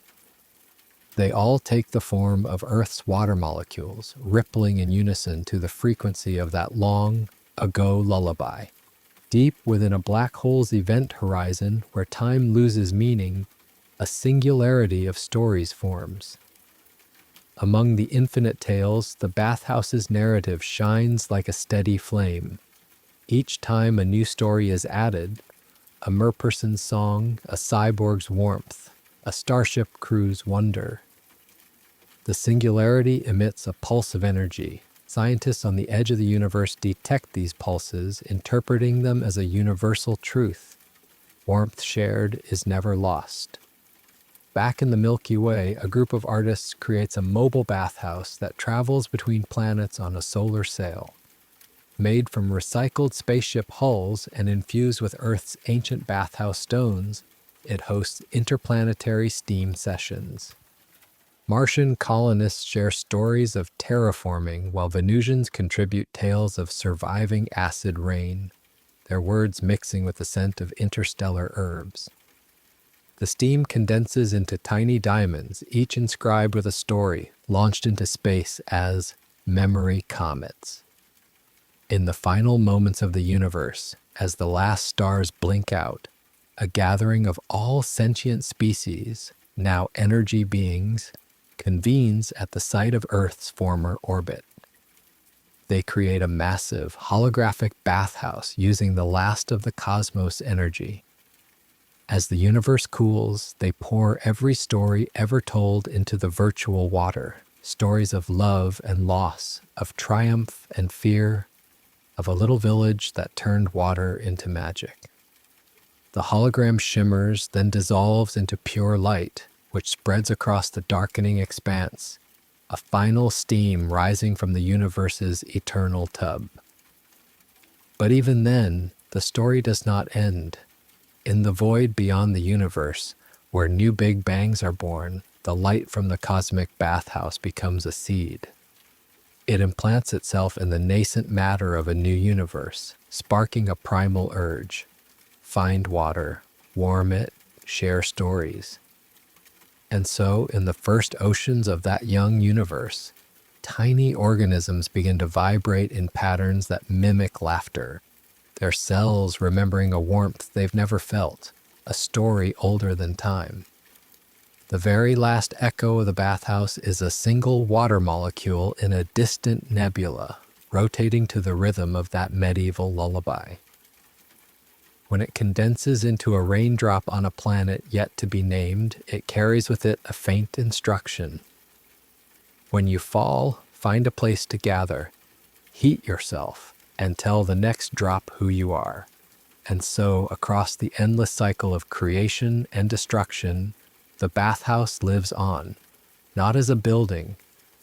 they all take the form of Earth's water molecules, rippling in unison to the frequency of that long ago lullaby. Deep within a black hole's event horizon, where time loses meaning, a singularity of stories forms. Among the infinite tales, the bathhouse's narrative shines like a steady flame. Each time a new story is added, a merperson's song, a cyborg's warmth, a starship crew's wonder. The singularity emits a pulse of energy. Scientists on the edge of the universe detect these pulses, interpreting them as a universal truth. Warmth shared is never lost. Back in the Milky Way, a group of artists creates a mobile bathhouse that travels between planets on a solar sail. Made from recycled spaceship hulls and infused with Earth's ancient bathhouse stones, it hosts interplanetary steam sessions. Martian colonists share stories of terraforming, while Venusians contribute tales of surviving acid rain, their words mixing with the scent of interstellar herbs. The steam condenses into tiny diamonds, each inscribed with a story, launched into space as memory comets. In the final moments of the universe, as the last stars blink out, a gathering of all sentient species, now energy beings, convenes at the site of Earth's former orbit. They create a massive, holographic bathhouse using the last of the cosmos energy. As the universe cools, they pour every story ever told into the virtual water. Stories of love and loss, of triumph and fear, of a little village that turned water into magic. The hologram shimmers, then dissolves into pure light, which spreads across the darkening expanse, a final steam rising from the universe's eternal tub. But even then, the story does not end. In the void beyond the universe, where new Big Bangs are born, the light from the cosmic bathhouse becomes a seed. It implants itself in the nascent matter of a new universe, sparking a primal urge. Find water, warm it, share stories. And so, in the first oceans of that young universe, tiny organisms begin to vibrate in patterns that mimic laughter, their cells remembering a warmth they've never felt, a story older than time. The very last echo of the bathhouse is a single water molecule in a distant nebula, rotating to the rhythm of that medieval lullaby. When it condenses into a raindrop on a planet yet to be named, it carries with it a faint instruction. When you fall, find a place to gather, heat yourself, and tell the next drop who you are. And so, across the endless cycle of creation and destruction, the bathhouse lives on, not as a building,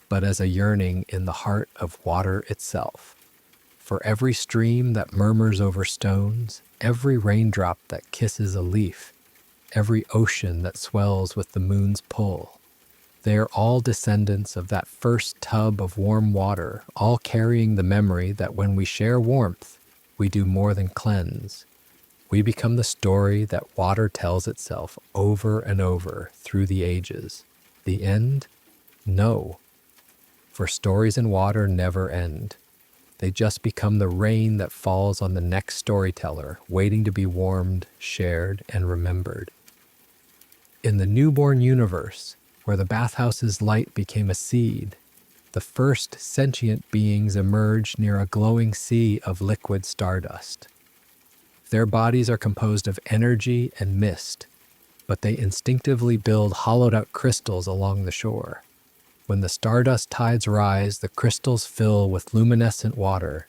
but as a yearning in the heart of water itself. For every stream that murmurs over stones, every raindrop that kisses a leaf, every ocean that swells with the moon's pull, they are all descendants of that first tub of warm water, all carrying the memory that when we share warmth, we do more than cleanse. We become the story that water tells itself over and over through the ages. The end? No. For stories in water never end. They just become the rain that falls on the next storyteller, waiting to be warmed, shared, and remembered. In the newborn universe, where the bathhouse's light became a seed, the first sentient beings emerged near a glowing sea of liquid stardust. Their bodies are composed of energy and mist, but they instinctively build hollowed-out crystals along the shore. When the stardust tides rise, the crystals fill with luminescent water,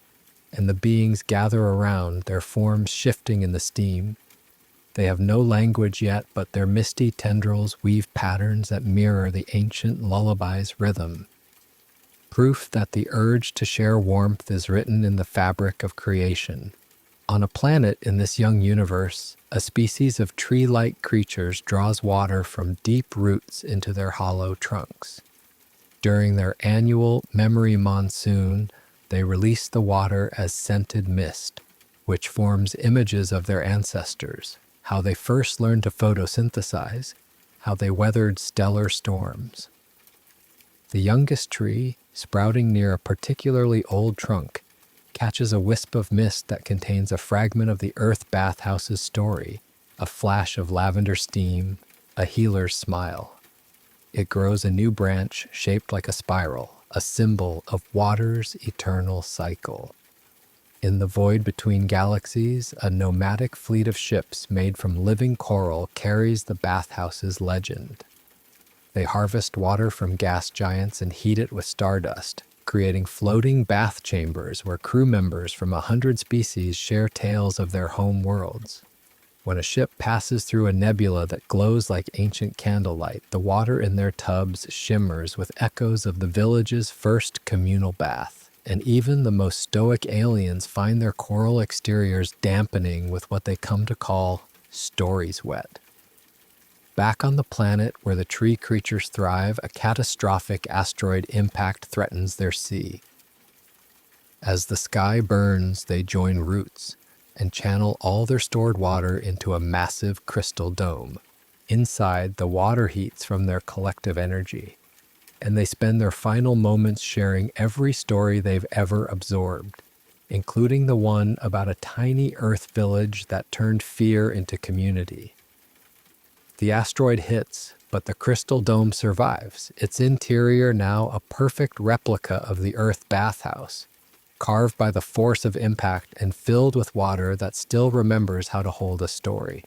and the beings gather around, their forms shifting in the steam. They have no language yet, but their misty tendrils weave patterns that mirror the ancient lullaby's rhythm. Proof that the urge to share warmth is written in the fabric of creation. On a planet in this young universe, a species of tree-like creatures draws water from deep roots into their hollow trunks. During their annual memory monsoon, they release the water as scented mist, which forms images of their ancestors, how they first learned to photosynthesize, how they weathered stellar storms. The youngest tree, sprouting near a particularly old trunk, catches a wisp of mist that contains a fragment of the earth bathhouse's story, a flash of lavender steam, a healer's smile. It grows a new branch shaped like a spiral, a symbol of water's eternal cycle. In the void between galaxies, a nomadic fleet of ships made from living coral carries the bathhouse's legend. They harvest water from gas giants and heat it with stardust, creating floating bath chambers where crew members from 100 species share tales of their home worlds. When a ship passes through a nebula that glows like ancient candlelight, the water in their tubs shimmers with echoes of the village's first communal bath, and even the most stoic aliens find their coral exteriors dampening with what they come to call stories wet. Back on the planet where the tree creatures thrive, a catastrophic asteroid impact threatens their sea. As the sky burns, they join roots and channel all their stored water into a massive crystal dome. Inside, the water heats from their collective energy, and they spend their final moments sharing every story they've ever absorbed, including the one about a tiny Earth village that turned fear into community. The asteroid hits, but the crystal dome survives, its interior now a perfect replica of the Earth bathhouse, carved by the force of impact and filled with water that still remembers how to hold a story.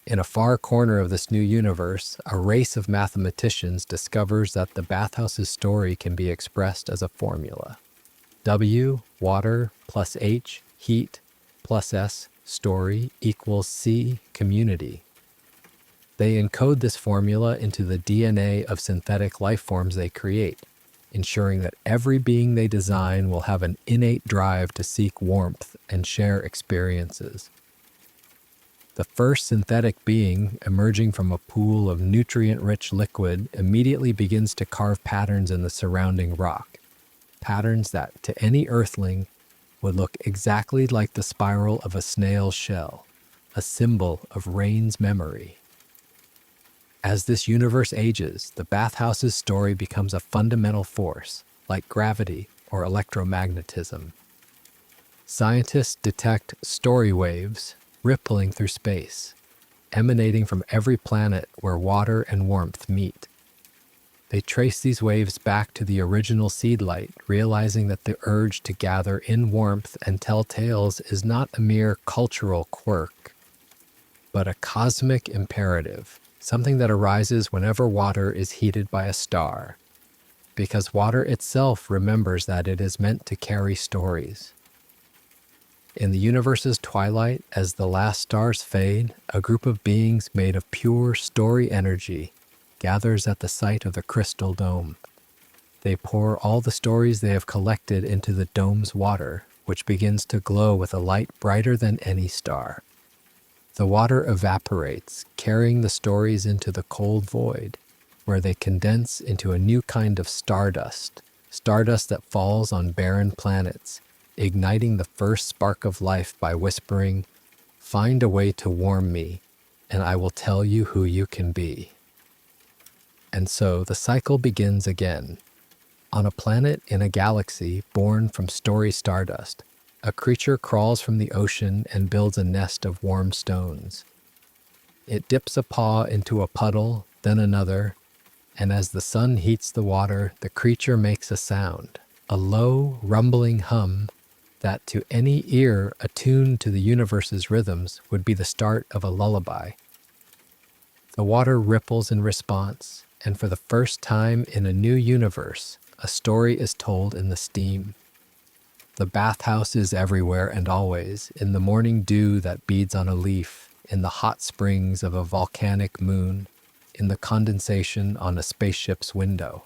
In a far corner of this new universe, a race of mathematicians discovers that the bathhouse's story can be expressed as a formula. W, water, plus H, heat, plus S, story, equals C, community. They encode this formula into the DNA of synthetic life forms they create, ensuring that every being they design will have an innate drive to seek warmth and share experiences. The first synthetic being, emerging from a pool of nutrient-rich liquid, immediately begins to carve patterns in the surrounding rock, patterns that, to any earthling, would look exactly like the spiral of a snail's shell, a symbol of rain's memory. As this universe ages, the bathhouse's story becomes a fundamental force, like gravity or electromagnetism. Scientists detect story waves rippling through space, emanating from every planet where water and warmth meet. They trace these waves back to the original seed light, realizing that the urge to gather in warmth and tell tales is not a mere cultural quirk, but a cosmic imperative, something that arises whenever water is heated by a star, because water itself remembers that it is meant to carry stories. In the universe's twilight, as the last stars fade, a group of beings made of pure story energy gathers at the site of the crystal dome. They pour all the stories they have collected into the dome's water, which begins to glow with a light brighter than any star. The water evaporates, carrying the stories into the cold void, where they condense into a new kind of stardust that falls on barren planets, igniting the first spark of life by whispering, "Find a way to warm me, and I will tell you who you can be." And so the cycle begins again. On a planet in a galaxy born from story stardust, a creature crawls from the ocean and builds a nest of warm stones. It dips a paw into a puddle, then another, and as the sun heats the water, the creature makes a sound, a low, rumbling hum that to any ear attuned to the universe's rhythms would be the start of a lullaby. The water ripples in response, and for the first time in a new universe, a story is told in the steam. The bathhouse is everywhere and always, in the morning dew that beads on a leaf, in the hot springs of a volcanic moon, in the condensation on a spaceship's window.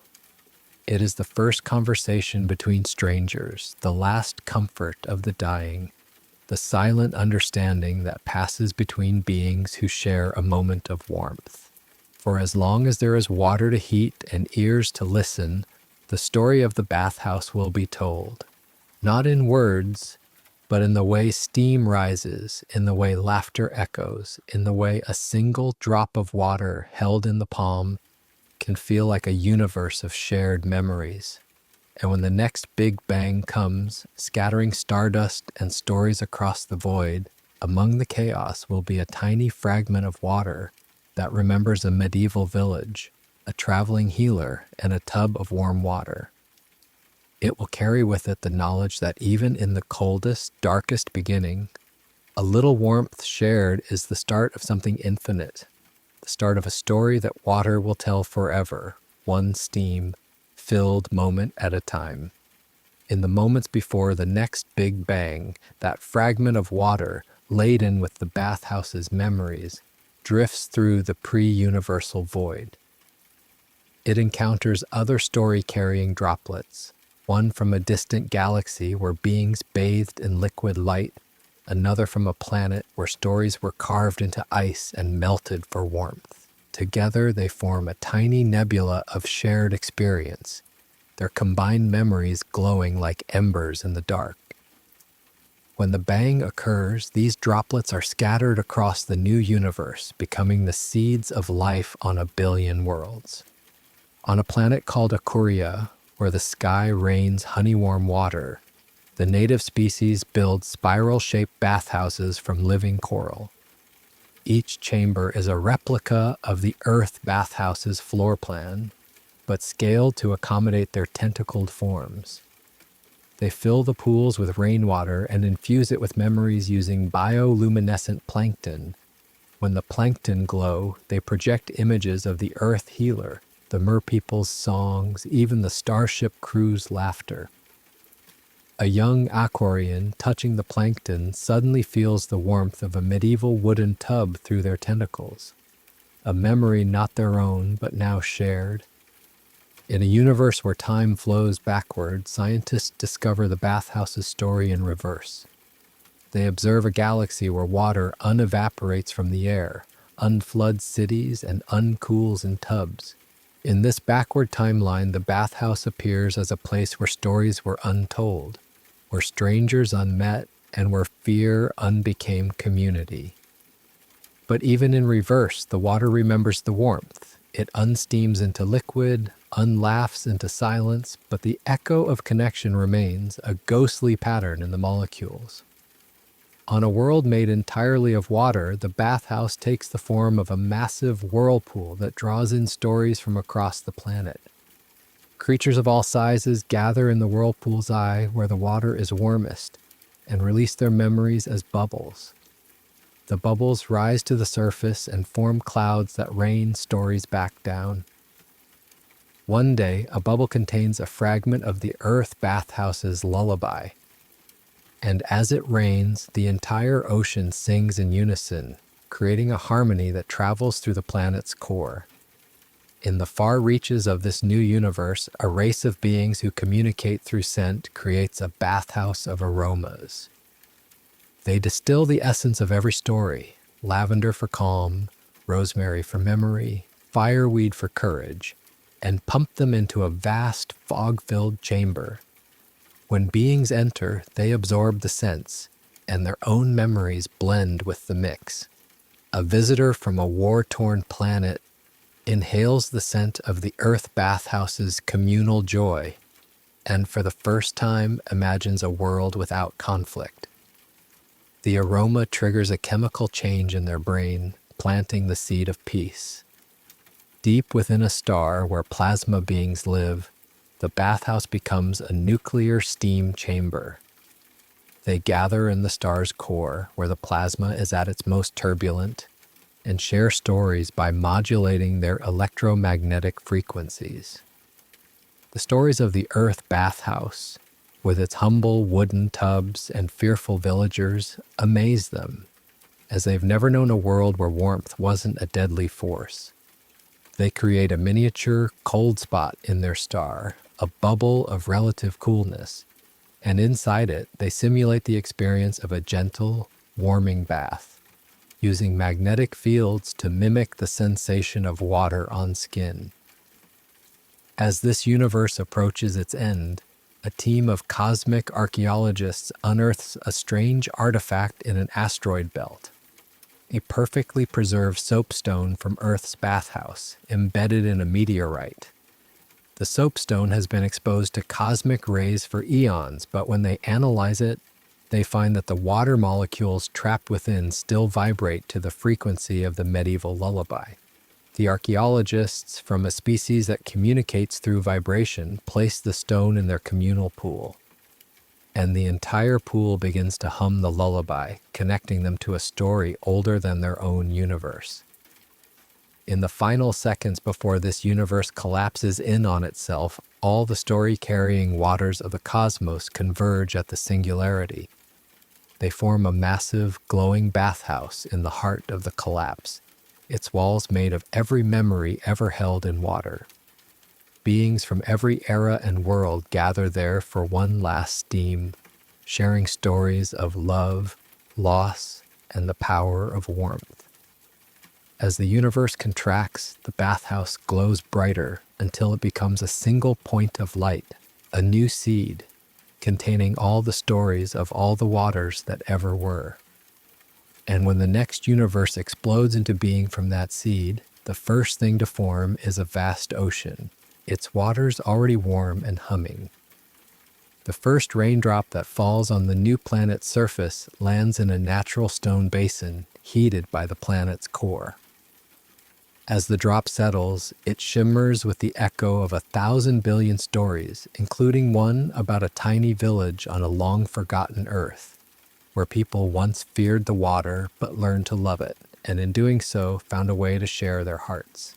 It is the first conversation between strangers, the last comfort of the dying, the silent understanding that passes between beings who share a moment of warmth. For as long as there is water to heat and ears to listen, the story of the bathhouse will be told, not in words, but in the way steam rises, in the way laughter echoes, in the way a single drop of water held in the palm can feel like a universe of shared memories. And when the next big bang comes, scattering stardust and stories across the void, among the chaos will be a tiny fragment of water that remembers a medieval village, a traveling healer, and a tub of warm water. It will carry with it the knowledge that even in the coldest, darkest beginning, a little warmth shared is the start of something infinite, the start of a story that water will tell forever, one steam-filled moment at a time. In the moments before the next big bang, that fragment of water, laden with the bathhouse's memories, drifts through the pre-universal void. It encounters other story-carrying droplets, one from a distant galaxy where beings bathed in liquid light, another from a planet where stories were carved into ice and melted for warmth. Together they form a tiny nebula of shared experience, their combined memories glowing like embers in the dark. When the bang occurs, these droplets are scattered across the new universe, becoming the seeds of life on 1 billion worlds. On a planet called Akuria, where the sky rains honey-warm water, the native species build spiral-shaped bathhouses from living coral. Each chamber is a replica of the Earth bathhouse's floor plan, but scaled to accommodate their tentacled forms. They fill the pools with rainwater and infuse it with memories using bioluminescent plankton, When the plankton glow, they project images of the earth healer, the merpeople's songs, even the starship crew's laughter. A young aquarian touching the plankton suddenly feels the warmth of a medieval wooden tub through their tentacles, a memory not their own but now shared. In a universe where time flows backward, scientists discover the bathhouse's story in reverse. They observe a galaxy where water unevaporates from the air, unfloods cities, and uncools in tubs. In this backward timeline, the bathhouse appears as a place where stories were untold, where strangers unmet, and where fear unbecame community. But even in reverse, the water remembers the warmth. It unsteams into liquid, unlaughs into silence, but the echo of connection remains, a ghostly pattern in the molecules. On a world made entirely of water, the bathhouse takes the form of a massive whirlpool that draws in stories from across the planet. Creatures of all sizes gather in the whirlpool's eye where the water is warmest and release their memories as bubbles. The bubbles rise to the surface and form clouds that rain stories back down. One day, a bubble contains a fragment of the Earth bathhouse's lullaby. And as it rains, the entire ocean sings in unison, creating a harmony that travels through the planet's core. In the far reaches of this new universe, a race of beings who communicate through scent creates a bathhouse of aromas. They distill the essence of every story: lavender for calm, rosemary for memory, fireweed for courage, and pump them into a vast, fog-filled chamber. When beings enter, they absorb the scents, and their own memories blend with the mix. A visitor from a war-torn planet inhales the scent of the Earth bathhouse's communal joy, and for the first time imagines a world without conflict. The aroma triggers a chemical change in their brain, planting the seed of peace. Deep within a star where plasma beings live, the bathhouse becomes a nuclear steam chamber. They gather in the star's core, where the plasma is at its most turbulent, and share stories by modulating their electromagnetic frequencies. The stories of the Earth bathhouse, with its humble wooden tubs and fearful villagers, amaze them, as they've never known a world where warmth wasn't a deadly force. They create a miniature cold spot in their star, a bubble of relative coolness, and inside it, they simulate the experience of a gentle, warming bath, using magnetic fields to mimic the sensation of water on skin. As this universe approaches its end, a team of cosmic archaeologists unearths a strange artifact in an asteroid belt, a perfectly preserved soapstone from Earth's bathhouse, embedded in a meteorite. The soapstone has been exposed to cosmic rays for eons, but when they analyze it, they find that the water molecules trapped within still vibrate to the frequency of the medieval lullaby. The archaeologists, from a species that communicates through vibration, place the stone in their communal pool, and the entire pool begins to hum the lullaby, connecting them to a story older than their own universe. In the final seconds before this universe collapses in on itself, all the story-carrying waters of the cosmos converge at the singularity. They form a massive, glowing bathhouse in the heart of the collapse, its walls made of every memory ever held in water. Beings from every era and world gather there for one last steam, sharing stories of love, loss, and the power of warmth. As the universe contracts, the bathhouse glows brighter until it becomes a single point of light, a new seed, containing all the stories of all the waters that ever were. And when the next universe explodes into being from that seed, the first thing to form is a vast ocean, its waters already warm and humming. The first raindrop that falls on the new planet's surface lands in a natural stone basin heated by the planet's core. As the drop settles, it shimmers with the echo of 1,000 billion stories, including one about a tiny village on a long-forgotten Earth, where people once feared the water but learned to love it, and in doing so found a way to share their hearts.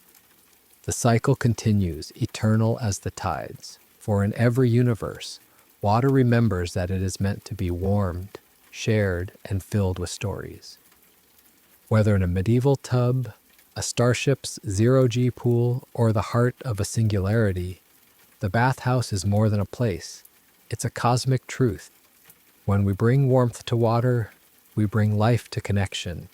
The cycle continues, eternal as the tides, for in every universe, water remembers that it is meant to be warmed, shared, and filled with stories. Whether in a medieval tub, a starship's zero-G pool, or the heart of a singularity, the bathhouse is more than a place. It's a cosmic truth. When we bring warmth to water, we bring life to connection.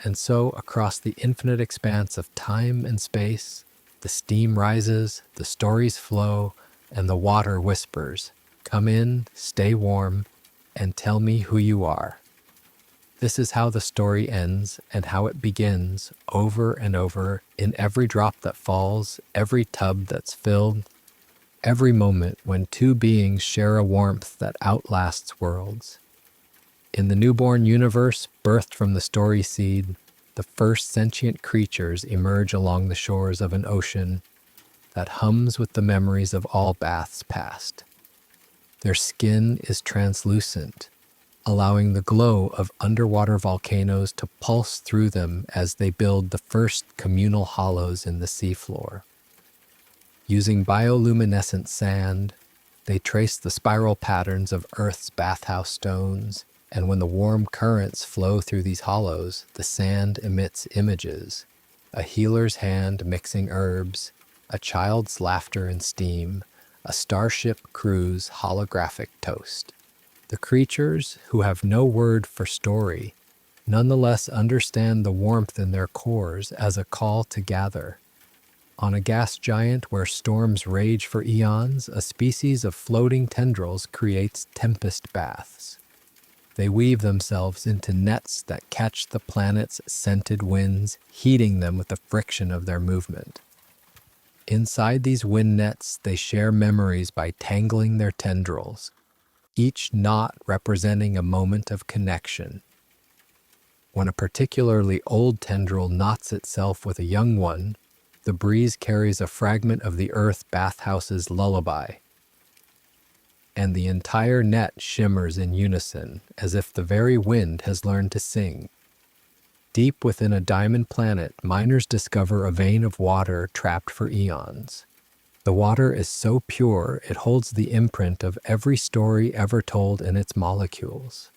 And so, across the infinite expanse of time and space, the steam rises, the stories flow, and the water whispers, "Come in, stay warm, and tell me who you are." This is how the story ends and how it begins over and over in every drop that falls, every tub that's filled, every moment when two beings share a warmth that outlasts worlds. In the newborn universe, birthed from the story seed, the first sentient creatures emerge along the shores of an ocean that hums with the memories of all baths past. Their skin is translucent, allowing the glow of underwater volcanoes to pulse through them as they build the first communal hollows in the seafloor. Using bioluminescent sand, they trace the spiral patterns of Earth's bathhouse stones, and when the warm currents flow through these hollows, the sand emits images: a healer's hand mixing herbs, a child's laughter and steam, a starship crew's holographic toast. The creatures, who have no word for story, nonetheless understand the warmth in their cores as a call to gather. On a gas giant where storms rage for eons, a species of floating tendrils creates tempest baths. They weave themselves into nets that catch the planet's scented winds, heating them with the friction of their movement. Inside these wind nets, they share memories by tangling their tendrils, each knot representing a moment of connection. When a particularly old tendril knots itself with a young one, the breeze carries a fragment of the earth bathhouse's lullaby, and the entire net shimmers in unison, as if the very wind has learned to sing. Deep within a diamond planet, miners discover a vein of water trapped for eons. The water is so pure, it holds the imprint of every story ever told in its molecules.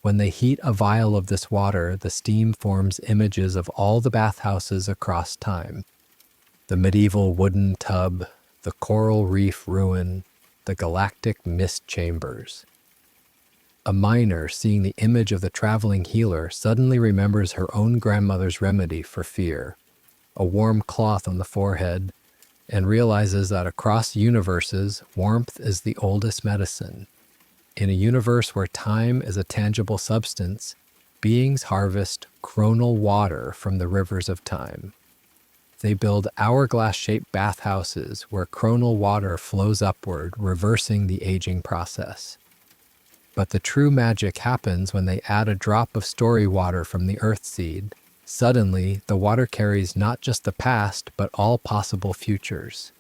When they heat a vial of this water, the steam forms images of all the bathhouses across time. The medieval wooden tub, the coral reef ruin, the galactic mist chambers. A miner, seeing the image of the traveling healer, suddenly remembers her own grandmother's remedy for fear, a warm cloth on the forehead, and realizes that across universes, warmth is the oldest medicine. In a universe where time is a tangible substance, beings harvest chronal water from the rivers of time. They build hourglass-shaped bathhouses where chronal water flows upward, reversing the aging process. But the true magic happens when they add a drop of story water from the earth seed. Suddenly, the water carries not just the past, but all possible futures.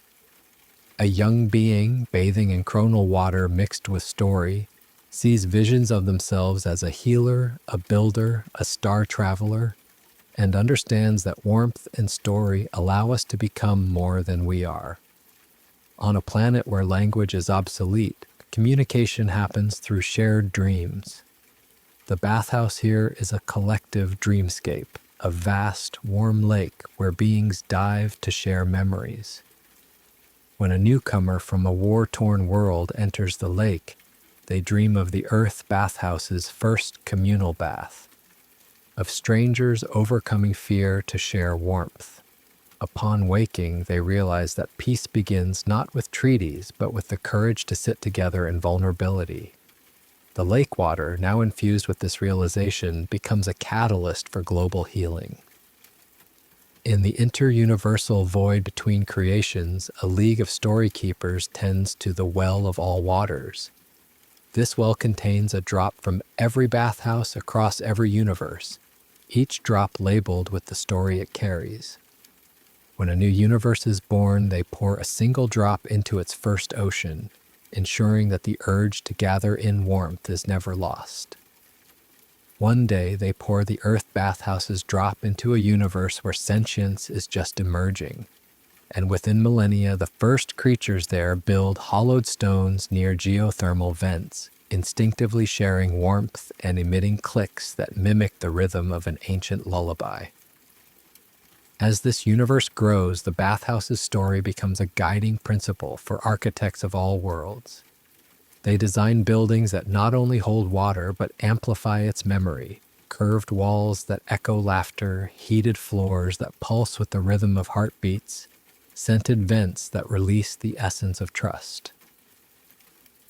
A young being, bathing in chronal water mixed with story, sees visions of themselves as a healer, a builder, a star traveler, and understands that warmth and story allow us to become more than we are. On a planet where language is obsolete, communication happens through shared dreams. The bathhouse here is a collective dreamscape, a vast, warm lake where beings dive to share memories. When a newcomer from a war-torn world enters the lake, they dream of the earth bathhouse's first communal bath, of strangers overcoming fear to share warmth. Upon waking, they realize that peace begins not with treaties, but with the courage to sit together in vulnerability. The lake water, now infused with this realization, becomes a catalyst for global healing. In the interuniversal void between creations, a league of story keepers tends to the well of all waters. This well contains a drop from every bathhouse across every universe, each drop labeled with the story it carries. When a new universe is born, they pour a single drop into its first ocean, ensuring that the urge to gather in warmth is never lost. One day they pour the earth bathhouse's drop into a universe where sentience is just emerging. And within millennia, the first creatures there build hollowed stones near geothermal vents, instinctively sharing warmth and emitting clicks that mimic the rhythm of an ancient lullaby. As this universe grows, the bathhouse's story becomes a guiding principle for architects of all worlds. They design buildings that not only hold water but amplify its memory, curved walls that echo laughter, heated floors that pulse with the rhythm of heartbeats, scented vents that release the essence of trust.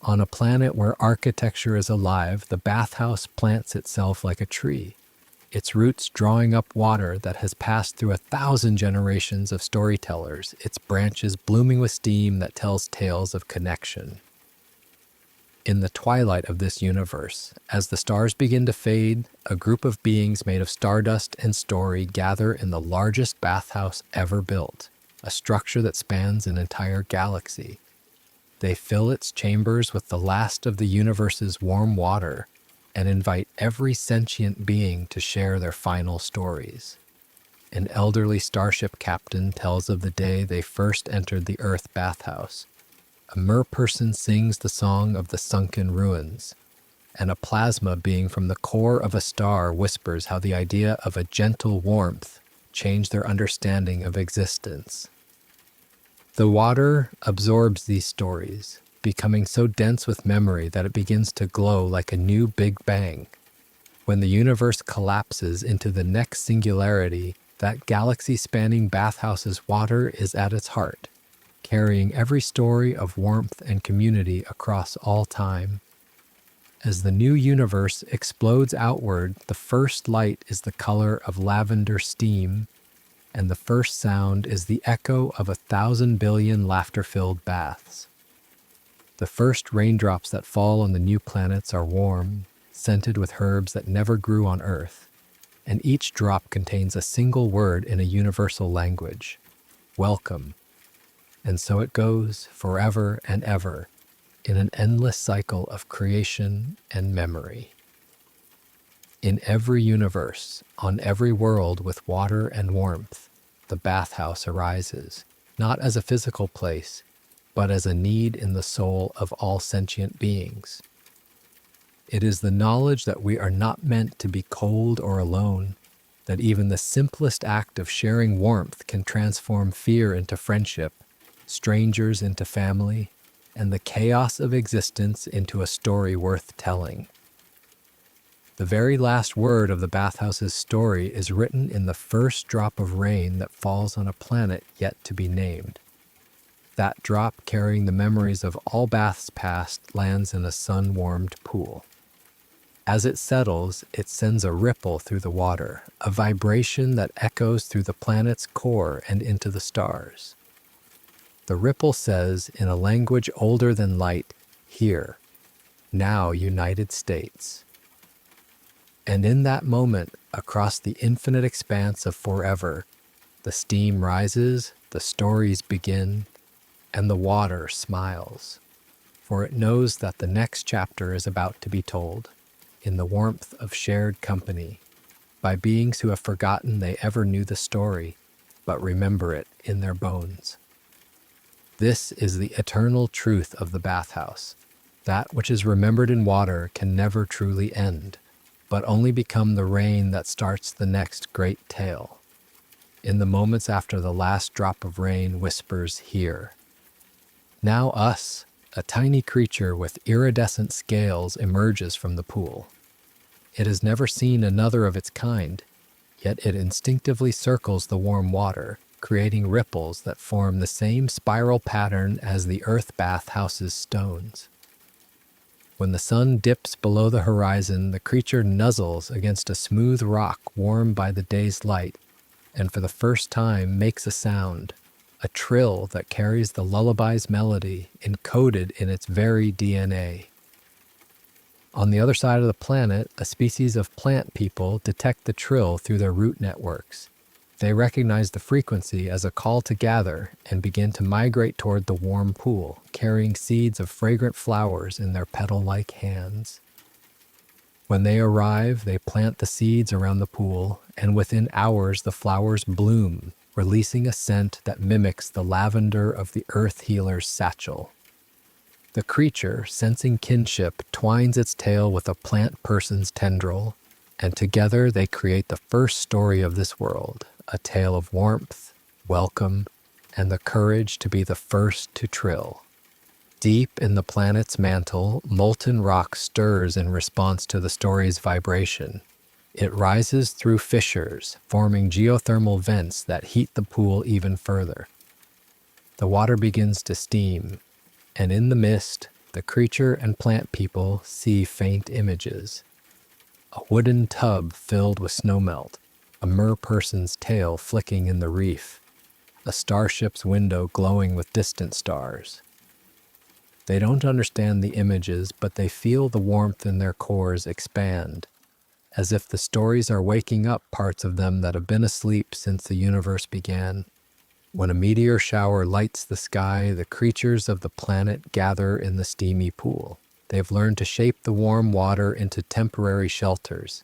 On a planet where architecture is alive, the bathhouse plants itself like a tree, its roots drawing up water that has passed through 1,000 generations of storytellers, its branches blooming with steam that tells tales of connection. In the twilight of this universe, as the stars begin to fade, a group of beings made of stardust and story gather in the largest bathhouse ever built, a structure that spans an entire galaxy. They fill its chambers with the last of the universe's warm water and invite every sentient being to share their final stories. An elderly starship captain tells of the day they first entered the Earth bathhouse. A merperson sings the song of the sunken ruins, and a plasma being from the core of a star whispers how the idea of a gentle warmth changed their understanding of existence. The water absorbs these stories, becoming so dense with memory that it begins to glow like a new Big Bang. When the universe collapses into the next singularity, that galaxy-spanning bathhouse's water is at its heart, carrying every story of warmth and community across all time. As the new universe explodes outward, the first light is the color of lavender steam, and the first sound is the echo of 1,000 billion laughter-filled baths. The first raindrops that fall on the new planets are warm, scented with herbs that never grew on Earth, and each drop contains a single word in a universal language: welcome. And so it goes forever and ever, in an endless cycle of creation and memory. In every universe, on every world with water and warmth, the bathhouse arises, not as a physical place, but as a need in the soul of all sentient beings. It is the knowledge that we are not meant to be cold or alone, that even the simplest act of sharing warmth can transform fear into friendship, strangers into family, and the chaos of existence into a story worth telling. The very last word of the bathhouse's story is written in the first drop of rain that falls on a planet yet to be named. That drop, carrying the memories of all baths past, lands in a sun-warmed pool. As it settles, it sends a ripple through the water, a vibration that echoes through the planet's core and into the stars. The ripple says, in a language older than light, "Here, now United States." And in that moment, across the infinite expanse of forever, the steam rises, the stories begin, and the water smiles, for it knows that the next chapter is about to be told, in the warmth of shared company, by beings who have forgotten they ever knew the story, but remember it in their bones. This is the eternal truth of the bathhouse. That which is remembered in water can never truly end, but only become the rain that starts the next great tale. In the moments after the last drop of rain whispers, "Here." Now us, a tiny creature with iridescent scales, emerges from the pool. It has never seen another of its kind, yet it instinctively circles the warm water, creating ripples that form the same spiral pattern as the earth bathhouse's stones. When the sun dips below the horizon, the creature nuzzles against a smooth rock warmed by the day's light, and for the first time makes a sound, a trill that carries the lullaby's melody encoded in its very DNA. On the other side of the planet, a species of plant people detect the trill through their root networks. They recognize the frequency as a call to gather and begin to migrate toward the warm pool, carrying seeds of fragrant flowers in their petal-like hands. When they arrive, they plant the seeds around the pool, and within hours the flowers bloom, releasing a scent that mimics the lavender of the earth healer's satchel. The creature, sensing kinship, twines its tail with a plant person's tendril, and together they create the first story of this world, a tale of warmth, welcome, and the courage to be the first to trill. Deep in the planet's mantle, molten rock stirs in response to the story's vibration. It rises through fissures, forming geothermal vents that heat the pool even further. The water begins to steam, and in the mist, the creature and plant people see faint images. A wooden tub filled with snowmelt, a merperson's tail flicking in the reef, a starship's window glowing with distant stars. They don't understand the images, but they feel the warmth in their cores expand, as if the stories are waking up parts of them that have been asleep since the universe began. When a meteor shower lights the sky, the creatures of the planet gather in the steamy pool. They've learned to shape the warm water into temporary shelters.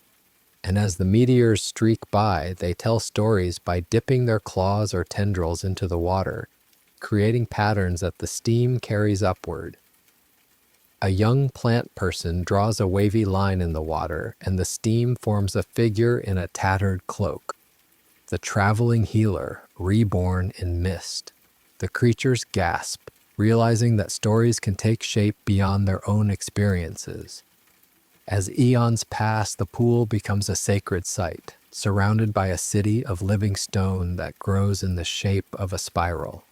And as the meteors streak by, they tell stories by dipping their claws or tendrils into the water, creating patterns that the steam carries upward. A young plant person draws a wavy line in the water, and the steam forms a figure in a tattered cloak. The traveling healer, reborn in mist. The creatures gasp, realizing that stories can take shape beyond their own experiences. As eons pass, the pool becomes a sacred site, surrounded by a city of living stone that grows in the shape of a spiral.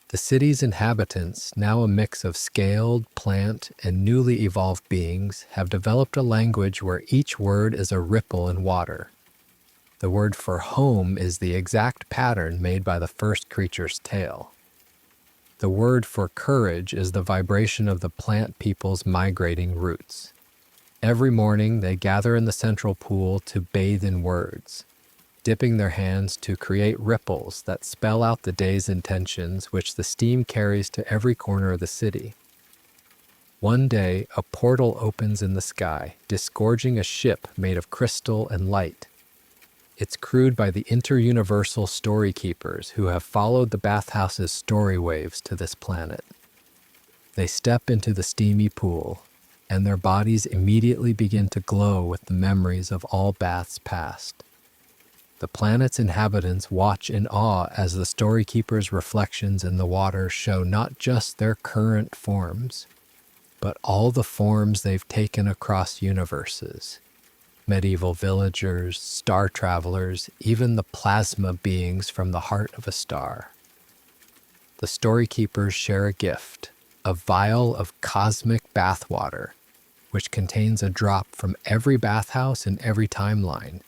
The city's inhabitants, now a mix of scaled, plant, and newly evolved beings, have developed a language where each word is a ripple in water. The word for home is the exact pattern made by the first creature's tail. The word for courage is the vibration of the plant people's migrating roots. Every morning they gather in the central pool to bathe in words, dipping their hands to create ripples that spell out the day's intentions, which the steam carries to every corner of the city. One day, a portal opens in the sky, disgorging a ship made of crystal and light. It's crewed by the interuniversal story keepers who have followed the bathhouse's story waves to this planet. They step into the steamy pool, and their bodies immediately begin to glow with the memories of all baths past. The planet's inhabitants watch in awe as the story keepers' reflections in the water show not just their current forms, but all the forms they've taken across universes. Medieval villagers, star travelers, even the plasma beings from the heart of a star. The story keepers share a gift, a vial of cosmic bathwater, which contains a drop from every bathhouse in every timeline.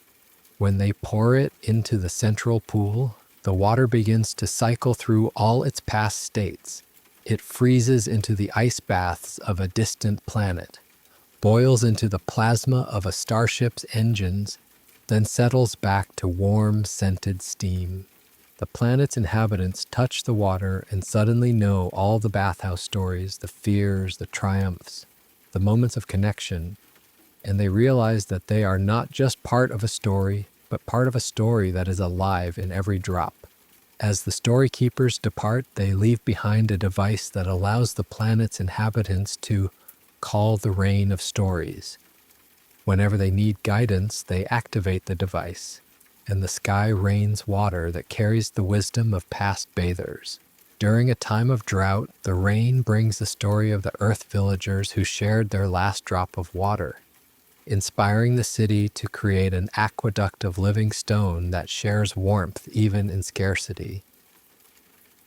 When they pour it into the central pool, the water begins to cycle through all its past states. It freezes into the ice baths of a distant planet, boils into the plasma of a starship's engines, then settles back to warm, scented steam. The planet's inhabitants touch the water and suddenly know all the bathhouse stories, the fears, the triumphs, the moments of connection, and they realize that they are not just part of a story, but part of a story that is alive in every drop. As the story keepers depart, they leave behind a device that allows the planet's inhabitants to call the rain of stories. Whenever they need guidance, they activate the device, and the sky rains water that carries the wisdom of past bathers. During a time of drought, the rain brings the story of the earth villagers who shared their last drop of water, inspiring the city to create an aqueduct of living stone that shares warmth even in scarcity.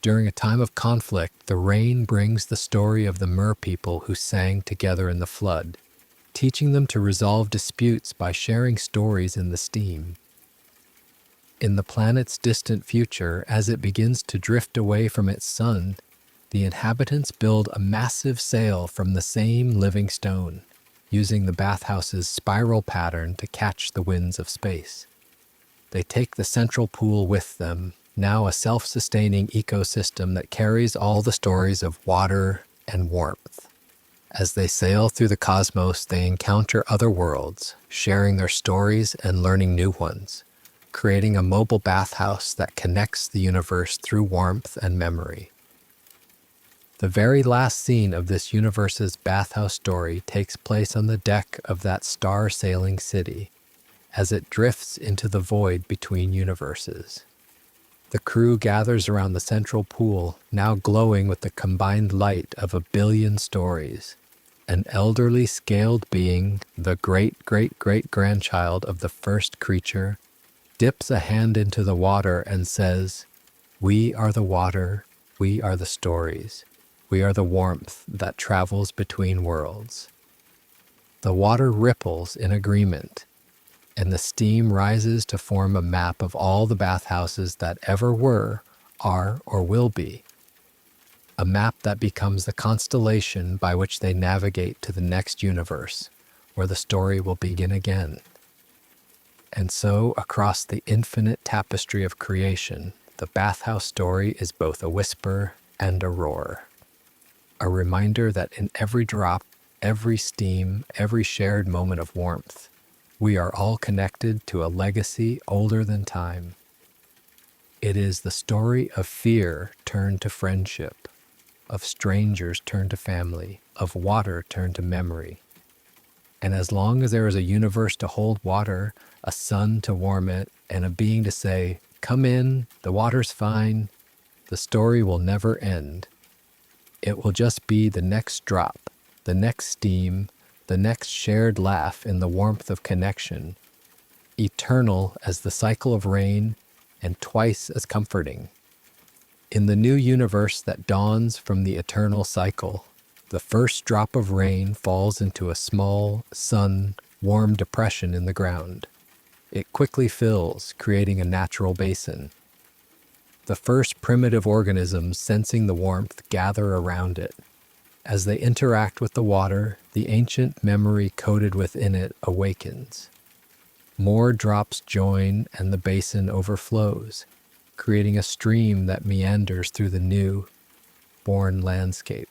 During a time of conflict, the rain brings the story of the mer people who sang together in the flood, teaching them to resolve disputes by sharing stories in the steam. In the planet's distant future, as it begins to drift away from its sun, the inhabitants build a massive sail from the same living stone, using the bathhouse's spiral pattern to catch the winds of space. They take the central pool with them, now a self-sustaining ecosystem that carries all the stories of water and warmth. As they sail through the cosmos, they encounter other worlds, sharing their stories and learning new ones, creating a mobile bathhouse that connects the universe through warmth and memory. The very last scene of this universe's bathhouse story takes place on the deck of that star-sailing city, as it drifts into the void between universes. The crew gathers around the central pool, now glowing with the combined light of a billion stories. An elderly scaled being, the great-great-great-grandchild of the first creature, dips a hand into the water and says, "We are the water, we are the stories, we are the warmth that travels between worlds." The water ripples in agreement, and the steam rises to form a map of all the bathhouses that ever were, are, or will be. A map that becomes the constellation by which they navigate to the next universe, where the story will begin again. And so, across the infinite tapestry of creation, the bathhouse story is both a whisper and a roar. A reminder that in every drop, every steam, every shared moment of warmth, we are all connected to a legacy older than time. It is the story of fear turned to friendship, of strangers turned to family, of water turned to memory. And as long as there is a universe to hold water, a sun to warm it, and a being to say, "Come in, the water's fine," the story will never end. It will just be the next drop, the next steam, the next shared laugh in the warmth of connection, eternal as the cycle of rain and twice as comforting. In the new universe that dawns from the eternal cycle, the first drop of rain falls into a small, sun-warmed depression in the ground. It quickly fills, creating a natural basin. The first primitive organisms sensing the warmth gather around it. As they interact with the water, the ancient memory coded within it awakens. More drops join and the basin overflows, creating a stream that meanders through the new, born landscape.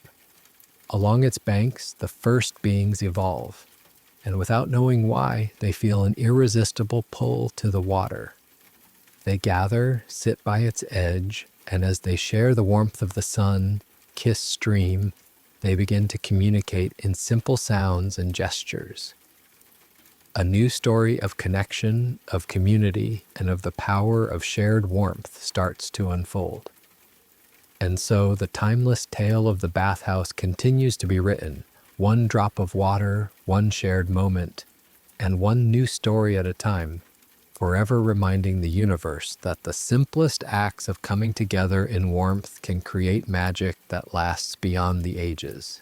Along its banks, the first beings evolve, and without knowing why, they feel an irresistible pull to the water. They gather, sit by its edge, and as they share the warmth of the sun, kiss stream, they begin to communicate in simple sounds and gestures. A new story of connection, of community, and of the power of shared warmth starts to unfold. And so the timeless tale of the bathhouse continues to be written, one drop of water, one shared moment, and one new story at a time, forever reminding the universe that the simplest acts of coming together in warmth can create magic that lasts beyond the ages.